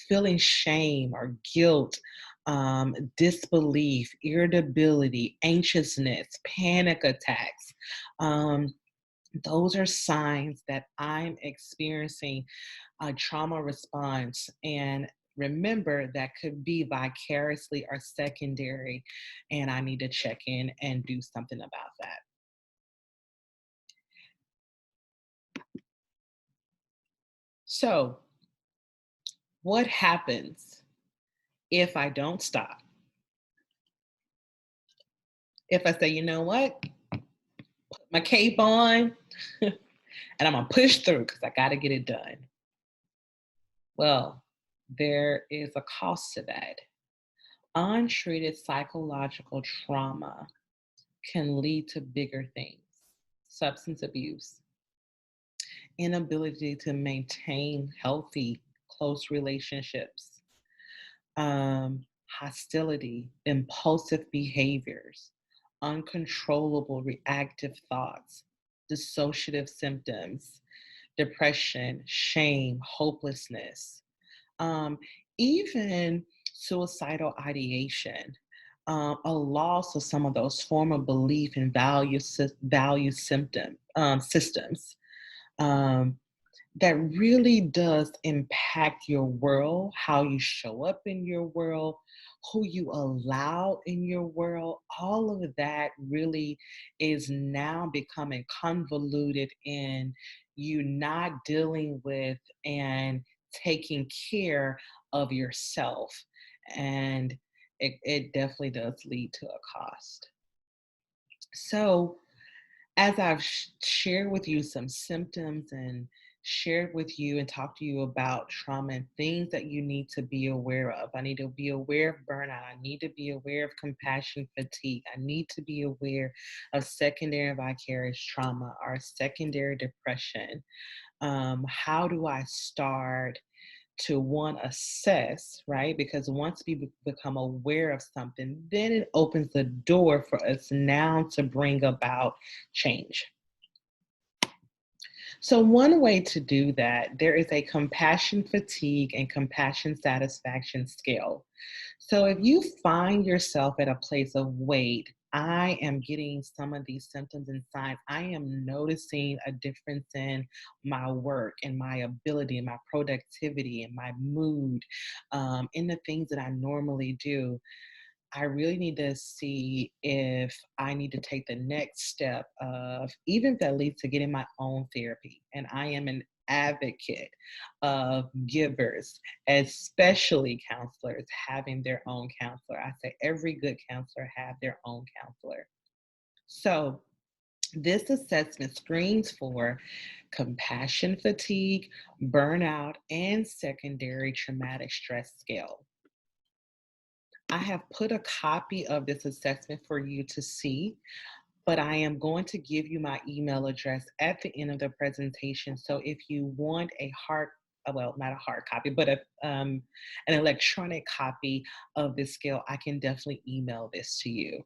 feeling shame or guilt, disbelief, irritability, anxiousness, panic attacks. Um, those are signs that I'm experiencing a trauma response. And remember, that could be vicariously or secondary, and I need to check in and do something about that. So, what happens if I don't stop? If I say, you know what, put my cape on and I'm gonna push through because I got to get it done. Well, there is a cost to that. Untreated psychological trauma can lead to bigger things: substance abuse, inability to maintain healthy, close relationships, hostility, impulsive behaviors, uncontrollable reactive thoughts, dissociative symptoms, depression, shame, hopelessness, um, even suicidal ideation, a loss of some of those former belief and value systems. Um, that really does impact your world, how you show up in your world, who you allow in your world. All of that really is now becoming convoluted in you not dealing with and taking care of yourself. And it definitely does lead to a cost. So, as I've shared with you some symptoms and shared with you and talked to you about trauma and things that you need to be aware of, I need to be aware of burnout. I need to be aware of compassion fatigue. I need to be aware of secondary vicarious trauma or secondary depression. How do I start to one assess, right? Because once we become aware of something, then it opens the door for us now to bring about change. So, one way to do that, there is a compassion fatigue and compassion satisfaction scale. So, if you find yourself at a place of wait, I am getting some of these symptoms and signs. I am noticing a difference in my work and my ability and my productivity and my mood, in the things that I normally do. I really need to see if I need to take the next step of, even if that leads to getting my own therapy. And I am an advocate of givers, especially counselors, having their own counselor. I say every good counselor have their own counselor. So this assessment screens for compassion fatigue, burnout, and secondary traumatic stress scale. I have put a copy of this assessment for you to see, but I am going to give you my email address at the end of the presentation. So if you want a well, not a hard copy, but an electronic copy of this scale, I can definitely email this to you.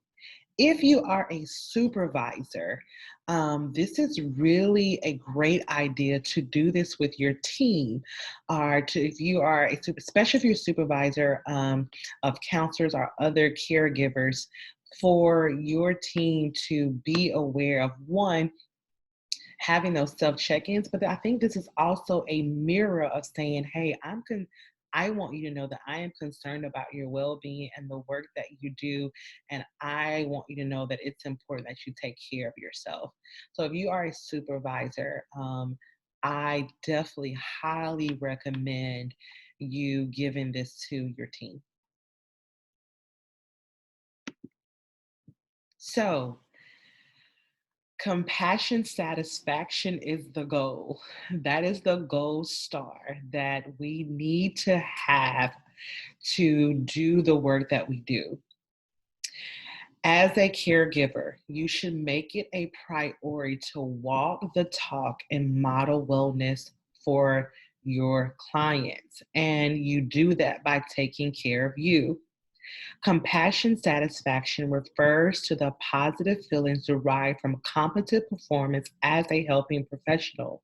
If you are a supervisor, this is really a great idea to do this with your team, or if you are especially if you're a supervisor of counselors or other caregivers, for your team to be aware of one, having those self check-ins, but I think this is also a mirror of saying, hey, I want you to know that I am concerned about your well-being and the work that you do, and I want you to know that it's important that you take care of yourself. So if you are a supervisor, I definitely highly recommend you giving this to your team. So compassion satisfaction is the goal. That is the gold star that we need to have to do the work that we do. As a caregiver, you should make it a priority to walk the talk and model wellness for your clients. And you do that by taking care of you. Compassion satisfaction refers to the positive feelings derived from competent performance as a helping professional.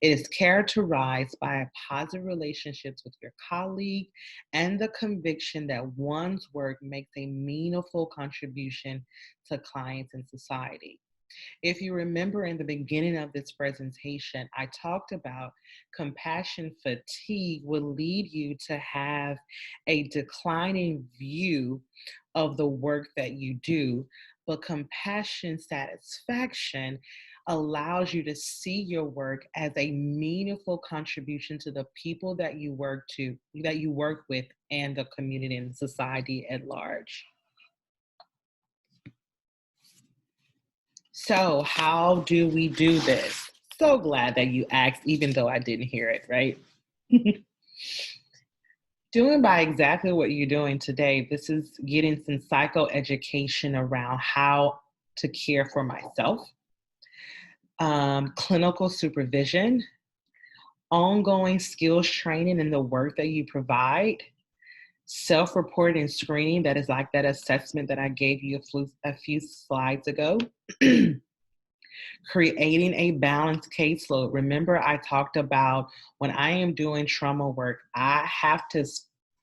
It is characterized by positive relationships with your colleague and the conviction that one's work makes a meaningful contribution to clients and society. If you remember in the beginning of this presentation, I talked about compassion fatigue will lead you to have a declining view of the work that you do, but compassion satisfaction allows you to see your work as a meaningful contribution to the people that you work with, and the community and society at large. So, how do we do this? So glad that you asked, even though I didn't hear it, right? Doing by exactly what you're doing today, this is getting some psychoeducation around how to care for myself, clinical supervision, ongoing skills training in the work that you provide, self-reported and screening, that is like that assessment that I gave you a few slides ago. Creating a balanced caseload. Remember, I talked about when I am doing trauma work, I have to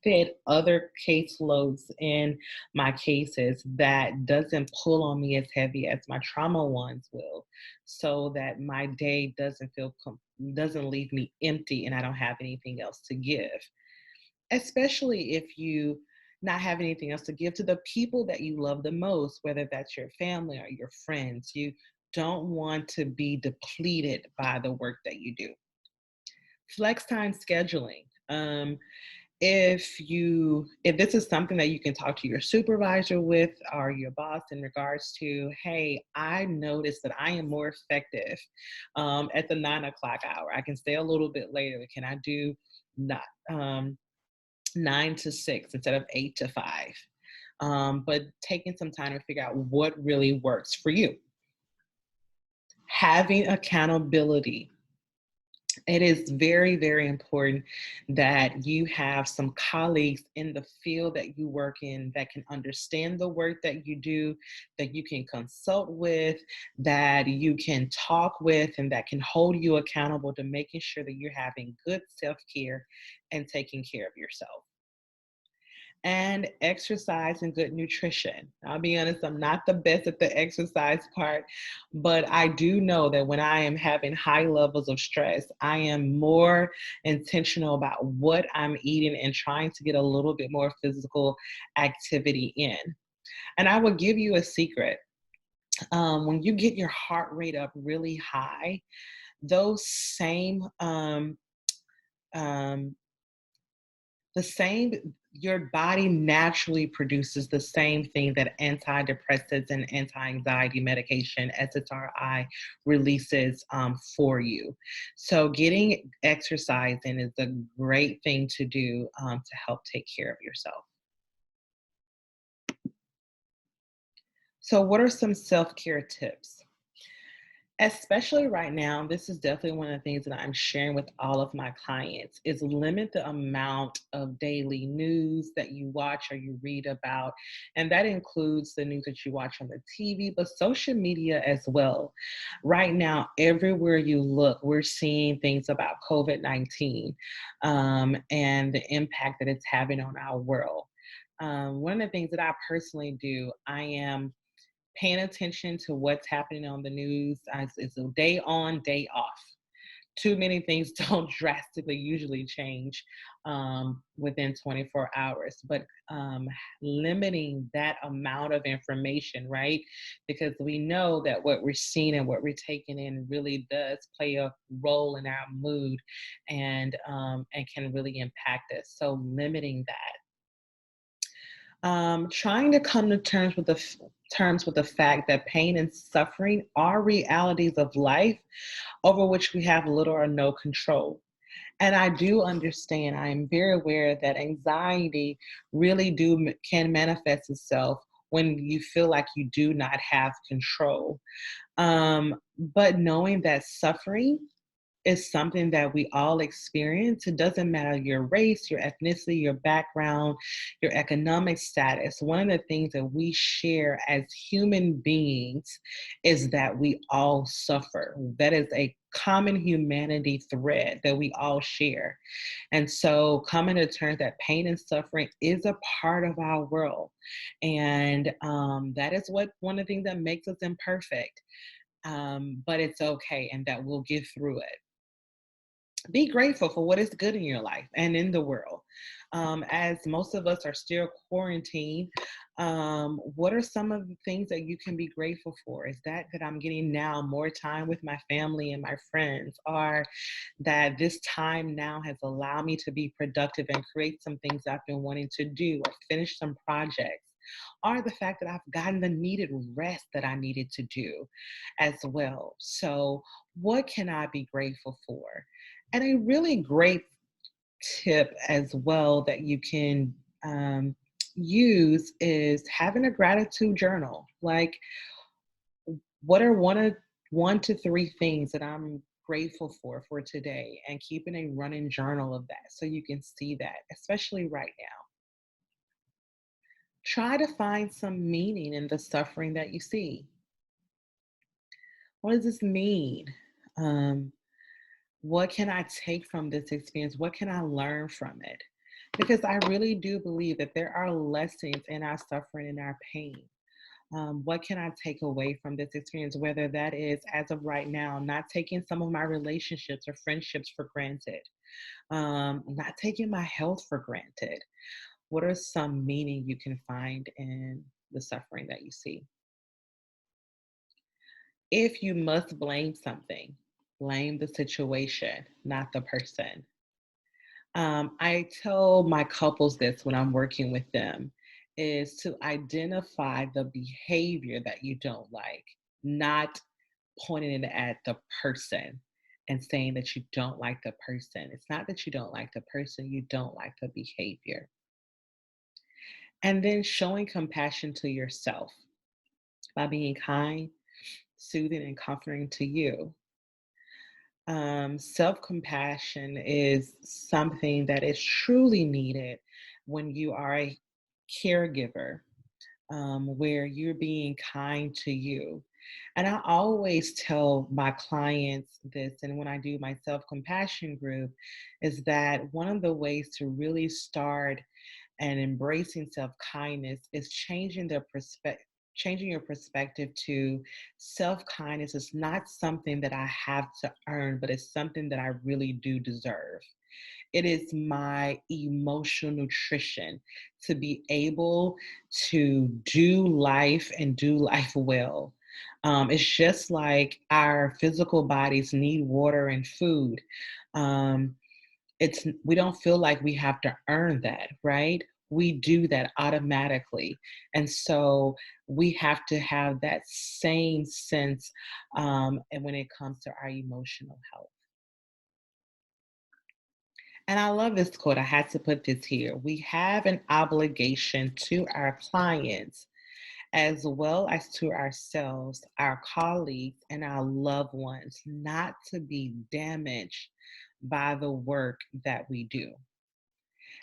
fit other caseloads in my cases that doesn't pull on me as heavy as my trauma ones will, so that my day doesn't leave me empty and I don't have anything else to give. Especially if you not have anything else to give to the people that you love the most, whether that's your family or your friends. You don't want to be depleted by the work that you do. Flex time scheduling. If this is something that you can talk to your supervisor with or your boss in regards to, hey, I noticed that I am more effective at the 9 o'clock hour. I can stay a little bit later. Can I do not? 9 to 6 instead of 8 to 5. But taking some time to figure out what really works for you. Having accountability. It is very, very important that you have some colleagues in the field that you work in that can understand the work that you do, that you can consult with, that you can talk with, and that can hold you accountable to making sure that you're having good self care and taking care of yourself. And exercise and good nutrition. I'll be honest, I'm not the best at the exercise part, but I do know that when I am having high levels of stress, I am more intentional about what I'm eating and trying to get a little bit more physical activity in. And I will give you a secret. When you get your heart rate up really high, those same um, the same your body naturally produces the same thing that antidepressants and anti-anxiety medication SSRI releases for you. So getting exercise in is a great thing to do to help take care of yourself. So what are some self-care tips? Especially right now, this is definitely one of the things that I'm sharing with all of my clients is limit the amount of daily news that you watch or you read about. And that includes the news that you watch on the TV, but social media as well. Right now, everywhere you look, we're seeing things about COVID-19 and the impact that it's having on our world. One of the things that I personally do, I am paying attention to what's happening on the news. It's a day on, day off. Too many things don't drastically usually change within 24 hours, but limiting that amount of information, right? Because we know that what we're seeing and what we're taking in really does play a role in our mood and can really impact us. So limiting that, trying to come to terms with the fact that pain and suffering are realities of life over which we have little or no control. And I do understand, I am very aware that anxiety really can manifest itself when you feel like you do not have control. But knowing that suffering is something that we all experience. It doesn't matter your race, your ethnicity, your background, your economic status. One of the things that we share as human beings is that we all suffer. That is a common humanity thread that we all share. And so coming to terms that pain and suffering is a part of our world. And that is what one of the things that makes us imperfect. But it's okay, and that we'll get through it. Be grateful for what is good in your life and in the world. As most of us are still quarantined, what are some of the things that you can be grateful for? Is that I'm getting now more time with my family and my friends, or that this time now has allowed me to be productive and create some things I've been wanting to do or finish some projects? Or the fact that I've gotten the needed rest that I needed to do as well. So, what can I be grateful for? And a really great tip as well that you can use is having a gratitude journal. Like, what are one to three things that I'm grateful for today, and keeping a running journal of that so you can see that, especially right now. Try to find some meaning in the suffering that you see. What does this mean? Um, what can I take from this experience? What can I learn from it? Because I really do believe that there are lessons in our suffering and our pain. What can I take away from this experience? Whether that is, as of right now, not taking some of my relationships or friendships for granted, not taking my health for granted. What are some meaning you can find in the suffering that you see? If you must blame something, blame the situation, not the person. I tell my couples this when I'm working with them is to identify the behavior that you don't like, not pointing it at the person and saying that you don't like the person. It's not that you don't like the person, you don't like the behavior. And then showing compassion to yourself by being kind, soothing, and comforting to you. Self compassion is something that is truly needed when you are a caregiver, where you're being kind to you. And I always tell my clients this, and when I do my self compassion group, is that one of the ways to really start and embracing self-kindness is changing your perspective to self-kindness is not something that I have to earn, but it's something that I really do deserve. It is my emotional nutrition to be able to do life and do life well. It's just like our physical bodies need water and food. Um, we don't feel like we have to earn that, right? We do that automatically. And so we have to have that same sense, and when it comes to our emotional health. And I love this quote. I had to put this here. We have an obligation to our clients as well as to ourselves, our colleagues, and our loved ones not to be damaged by the work that we do.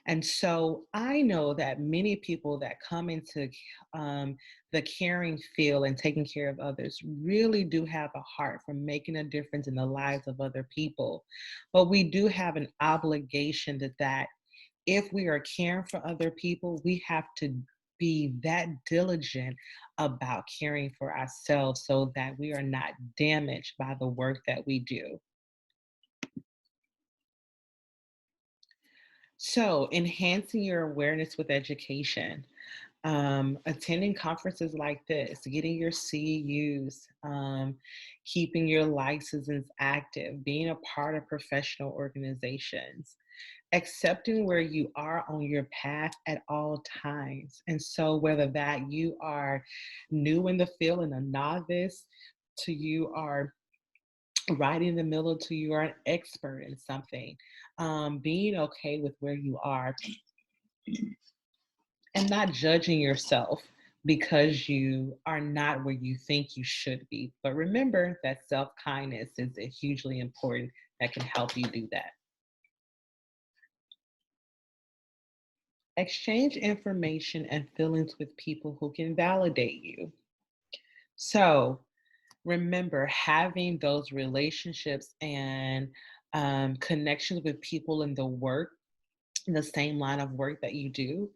And so I know that many people that come into um, the caring field and taking care of others really do have a heart for making a difference in the lives of other people. But we do have an obligation that if we are caring for other people, we have to be that diligent about caring for ourselves so that we are not damaged by the work that we do. So, enhancing your awareness with education. Attending conferences like this, getting your CEUs, keeping your licenses active, being a part of professional organizations, accepting where you are on your path at all times. And so, whether that you are new in the field and a novice, to you are right in the middle, to you are an expert in something, being okay with where you are and not judging yourself because you are not where you think you should be. But remember that self kindness is a hugely important that can help you do that. Exchange information and feelings with people who can validate you. So remember having those relationships and connections with people in the same line of work that you do,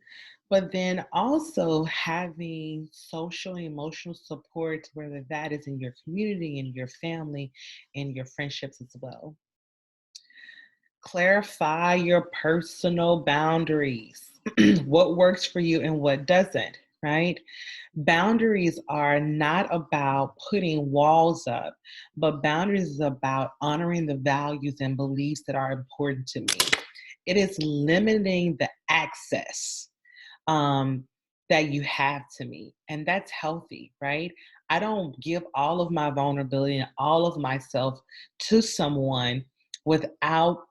but then also having social and emotional support, whether that is in your community, in your family, in your friendships as well. Clarify your personal boundaries. What works for you and what doesn't, right? Boundaries are not about putting walls up, but boundaries is about honoring the values and beliefs that are important to me. It is limiting the access um, that you have to me. And that's healthy, right? I don't give all of my vulnerability and all of myself to someone without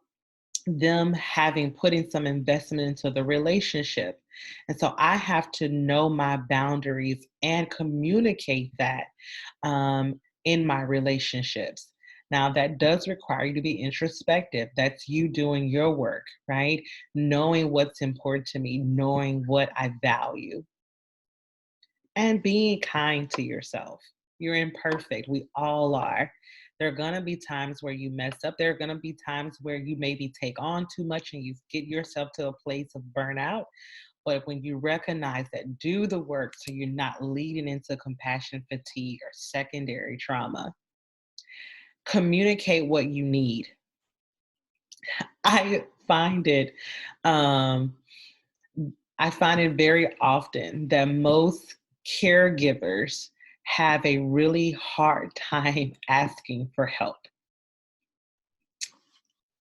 them having putting some investment into the relationship. And so I have to know my boundaries and communicate that in my relationships. Now, that does require you to be introspective. That's you doing your work, right? Knowing what's important to me, knowing what I value, and being kind to yourself. You're imperfect. We all are. There are going to be times where you mess up. There are going to be times where you maybe take on too much and you get yourself to a place of burnout. But when you recognize that, do the work so you're not leading into compassion fatigue or secondary trauma. Communicate what you need. I find it um, I find it very often that most caregivers have a really hard time asking for help.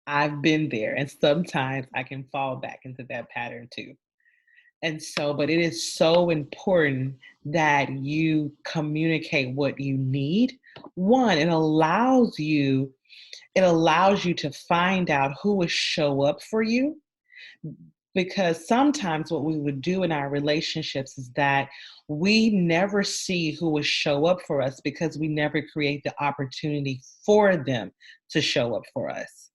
I've been there, and sometimes I can fall back into that pattern too. And so, but it is so important that you communicate what you need. One, it allows you to find out who will show up for you, because sometimes what we would do in our relationships is that we never see who will show up for us because we never create the opportunity for them to show up for us.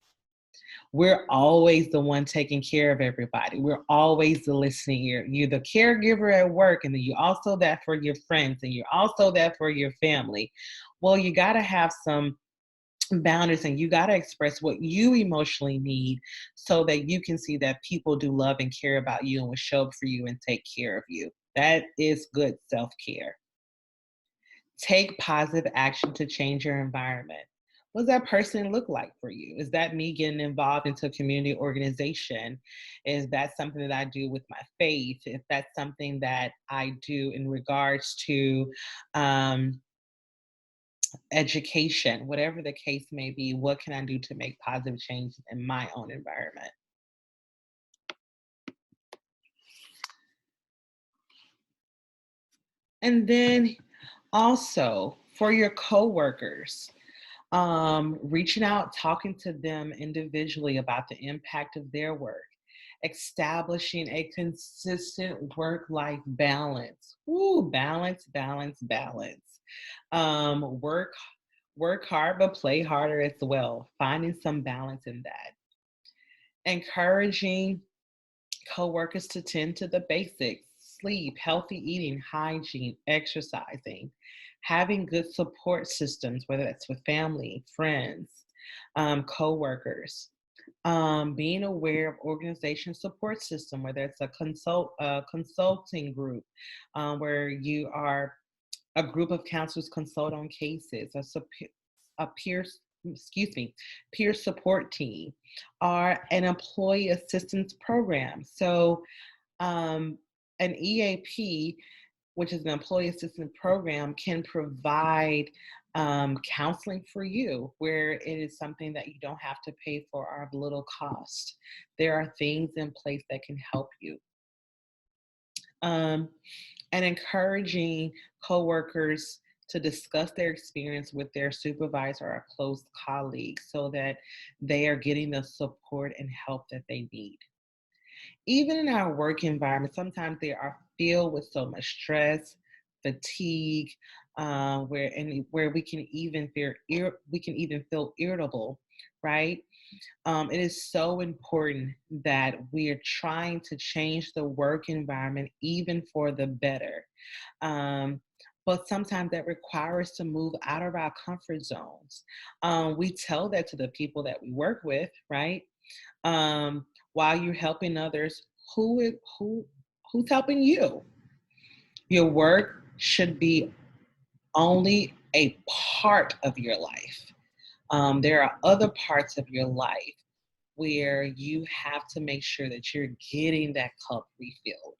We're always the one taking care of everybody. We're always the listening ear. You're the caregiver at work, and then you're also that for your friends, and you're also that for your family. Well, you got to have some boundaries, and you got to express what you emotionally need so that you can see that people do love and care about you and will show up for you and take care of you. That is good self-care. Take positive action to change your environment. What does that person look like for you? Is that me getting involved into a community organization? Is that something that I do with my faith? If that's something that I do in regards to um, education, whatever the case may be, what can I do to make positive change in my own environment? And then also for your coworkers, reaching out, talking to them individually about the impact of their work, establishing a consistent work-life balance. Ooh, balance, balance, balance. Work hard, but play harder as well. Finding some balance in that. Encouraging coworkers to tend to the basics: sleep, healthy eating, hygiene, exercising, having good support systems, whether that's with family, friends, coworkers, being aware of organization support system, whether it's a consulting group, where you are a group of counselors consult on cases, a peer, excuse me, peer support team, or an employee assistance program. So um, an EAP, which is an employee assistance program, can provide counseling for you where it is something that you don't have to pay for or of little cost. There are things in place that can help you. Um, and encouraging coworkers to discuss their experience with their supervisor or close colleagues so that they are getting the support and help that they need. Even in our work environment, sometimes they are filled with so much stress, fatigue, where we can even feel irritable, right? It is so important that we are trying to change the work environment even for the better. Um, but sometimes that requires us to move out of our comfort zones. We tell that to the people that we work with, right? While you're helping others, who who's helping you? Your work should be only a part of your life. There are other parts of your life where you have to make sure that you're getting that cup refilled.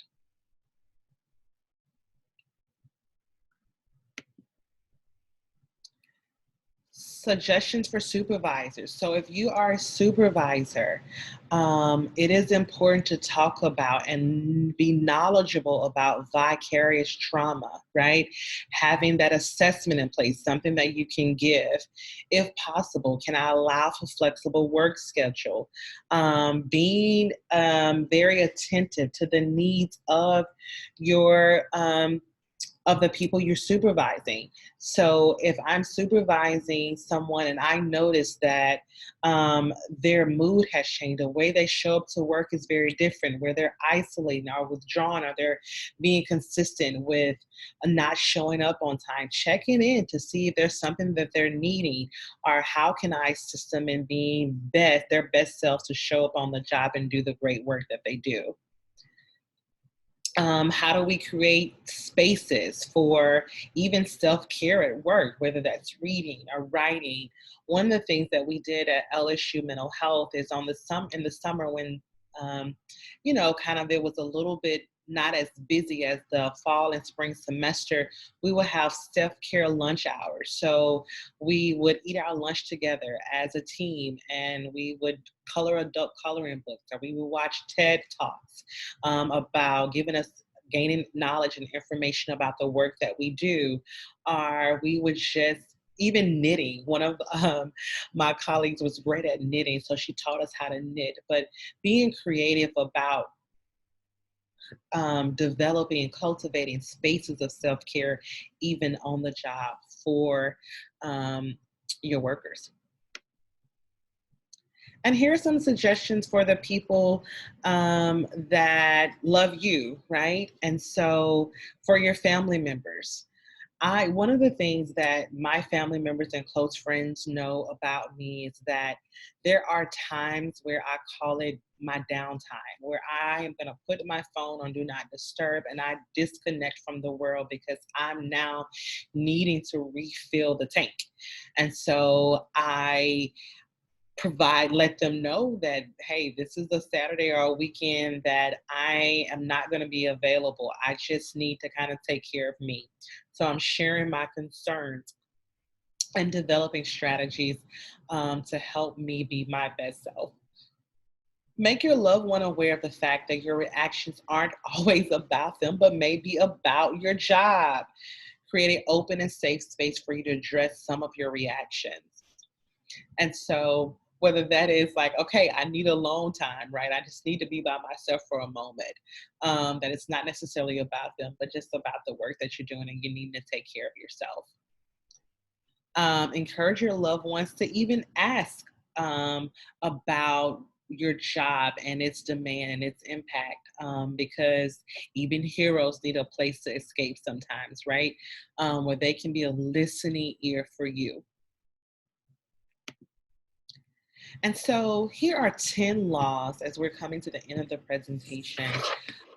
Suggestions for supervisors. So, if you are a supervisor, it is important to talk about and be knowledgeable about vicarious trauma, right? Having that assessment in place, something that you can give. If possible, can I allow for flexible work schedule? Being very attentive to the needs of your of the people you're supervising. So if I'm supervising someone and I notice that their mood has changed, the way they show up to work is very different, where they're isolating or withdrawn, or they're being consistent with not showing up on time, checking in to see if there's something that they're needing, or how can I assist them in being their best selves to show up on the job and do the great work that they do. How do we create spaces for even self-care at work, whether that's reading or writing? One of the things that we did at LSU Mental Health is in the summer when kind of it was a little bit not as busy as the fall and spring semester, we would have self-care lunch hours. So we would eat our lunch together as a team, and we would color adult coloring books, or we would watch TED Talks about gaining knowledge and information about the work that we do, or we would just even knitting. One of my colleagues was great at knitting, so she taught us how to knit. But being creative about developing and cultivating spaces of self care, even on the job for um, your workers. And here are some suggestions for the people that love you, right? And so for your family members, one of the things that my family members and close friends know about me is that there are times where I call it my downtime, where I am going to put my phone on do not disturb and I disconnect from the world because I'm now needing to refill the tank. And so let them know that, hey, this is a Saturday or a weekend that I am not going to be available. I just need to kind of take care of me. So I'm sharing my concerns and developing strategies to help me be my best self. Make your loved one aware of the fact that your reactions aren't always about them, but maybe about your job. Create an open and safe space for you to address some of your reactions. And so whether that is like, okay, I need alone time, right? I just need to be by myself for a moment. That it's not necessarily about them, but just about the work that you're doing and you need to take care of yourself. Encourage your loved ones to even ask about your job and its demand and its impact, because even heroes need a place to escape sometimes, right? Where they can be a listening ear for you. And so here are 10 laws as we're coming to the end of the presentation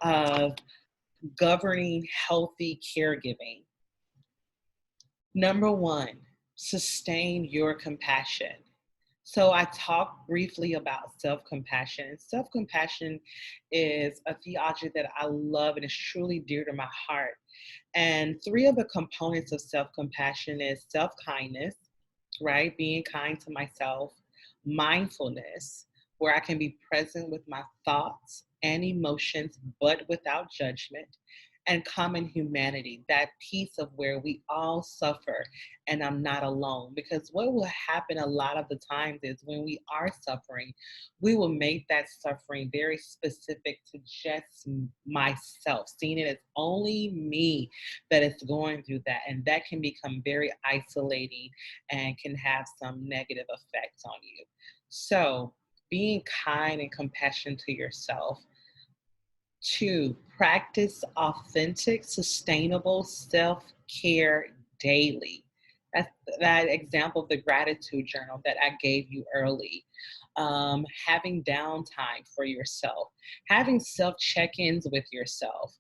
of governing healthy caregiving. Number one, sustain your compassion. So I talked briefly about self-compassion. Self-compassion is a theology that I love and is truly dear to my heart. And three of the components of self-compassion is self-kindness, right? Being kind to myself, mindfulness, where I can be present with my thoughts and emotions, but without judgment, and common humanity, that piece of where we all suffer and I'm not alone. Because what will happen a lot of the times is when we are suffering, we will make that suffering very specific to just myself, seeing it as only me that is going through that. And that can become very isolating and can have some negative effects on you. So, being kind and compassionate to yourself. Two, practice authentic, sustainable self care daily. That's that example of the gratitude journal that I gave you early. Having downtime for yourself, having self check ins with yourself,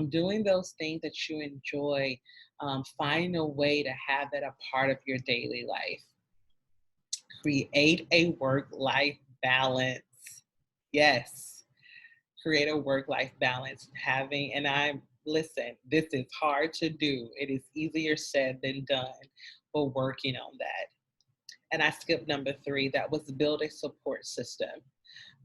doing those things that you enjoy, finding a way to have that a part of your daily life. Create a work life balance. Yes, create a work life balance. Listen, this is hard to do. It is easier said than done, but working on that. And I skipped number three, that was build a support system.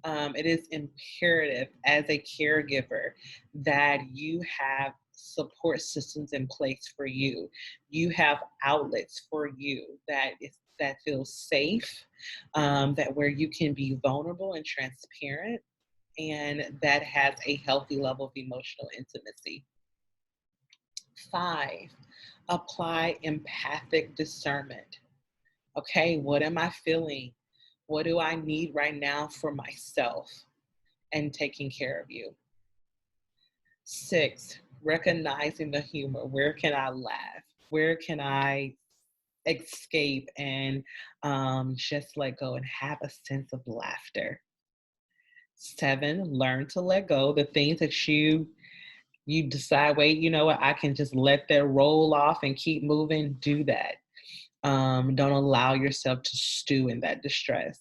It is imperative as a caregiver that you have support systems in place for you. You have outlets for you that feel safe, that where you can be vulnerable and transparent, and that has a healthy level of emotional intimacy. 5, apply empathic discernment. Okay, what am I feeling? What do I need right now for myself and taking care of you? 6, recognizing the humor. Where can I laugh? Where can I escape and just let go and have a sense of laughter? 7, learn to let go. The things that you decide, wait, you know what, I can just let that roll off and keep moving, do that. Don't allow yourself to stew in that distress.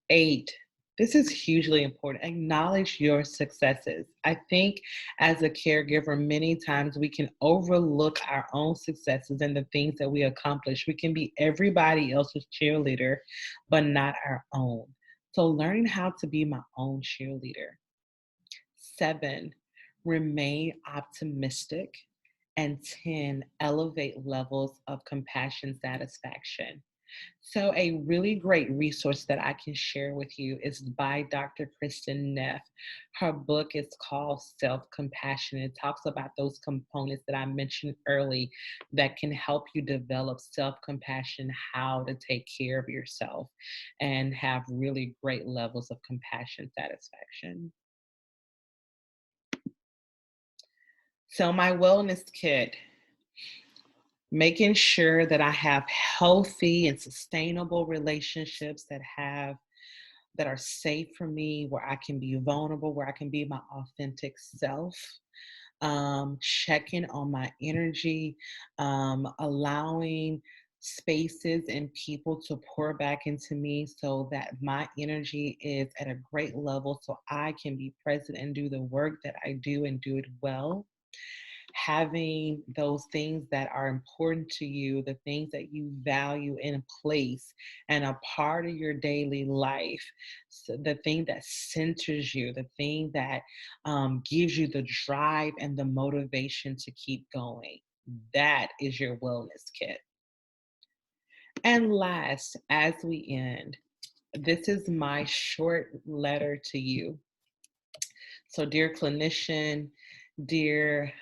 8, this is hugely important. Acknowledge your successes. I think as a caregiver, many times we can overlook our own successes and the things that we accomplish. We can be everybody else's cheerleader, but not our own. So, learning how to be my own cheerleader. 7, remain optimistic. And 10, elevate levels of compassion satisfaction. So, a really great resource that I can share with you is by Dr. Kristen Neff. Her book is called Self Compassion. It talks about those components that I mentioned early that can help you develop self compassion, how to take care of yourself, and have really great levels of compassion satisfaction. So, my wellness kit, making sure that I have healthy and sustainable relationships that are safe for me, where I can be vulnerable, where I can be my authentic self. Checking on my energy, allowing spaces and people to pour back into me so that my energy is at a great level so I can be present and do the work that I do and do it well. Having those things that are important to you, the things that you value in place and a part of your daily life, so the thing that centers you, the thing that gives you the drive and the motivation to keep going. That is your wellness kit. And last, as we end, this is my short letter to you. So, dear clinician, dear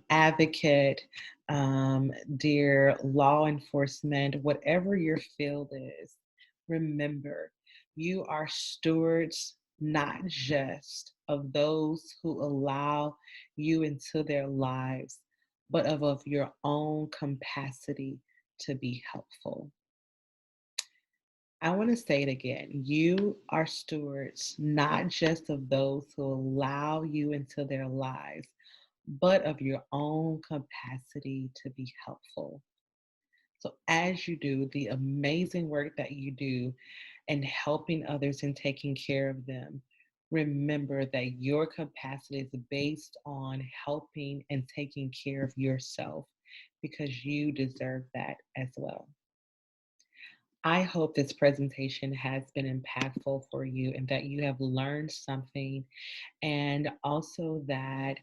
advocate, dear law enforcement, whatever your field is, remember you are stewards not just of those who allow you into their lives, but of your own capacity to be helpful. I want to say it again. You are stewards not just of those who allow you into their lives, but of your own capacity to be helpful. So, as you do the amazing work that you do and helping others and taking care of them, remember that your capacity is based on helping and taking care of yourself because you deserve that as well. I hope this presentation has been impactful for you and that you have learned something, and also that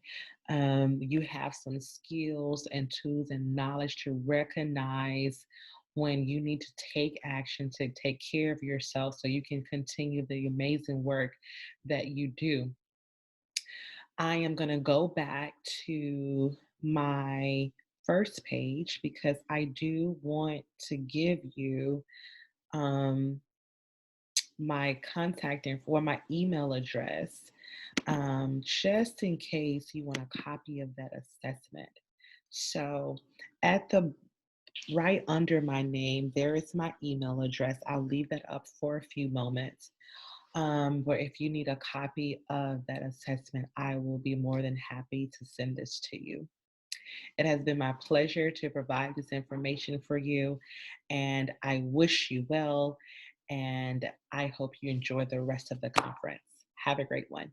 you have some skills and tools and knowledge to recognize when you need to take action to take care of yourself so you can continue the amazing work that you do. I am going to go back to my first page because I do want to give you um, my contact info or my email address, just in case you want a copy of that assessment. So at the right under my name, there is my email address. I'll leave that up for a few moments. But if you need a copy of that assessment, I will be more than happy to send this to you. It has been my pleasure to provide this information for you, and I wish you well, and I hope you enjoy the rest of the conference. Have a great one.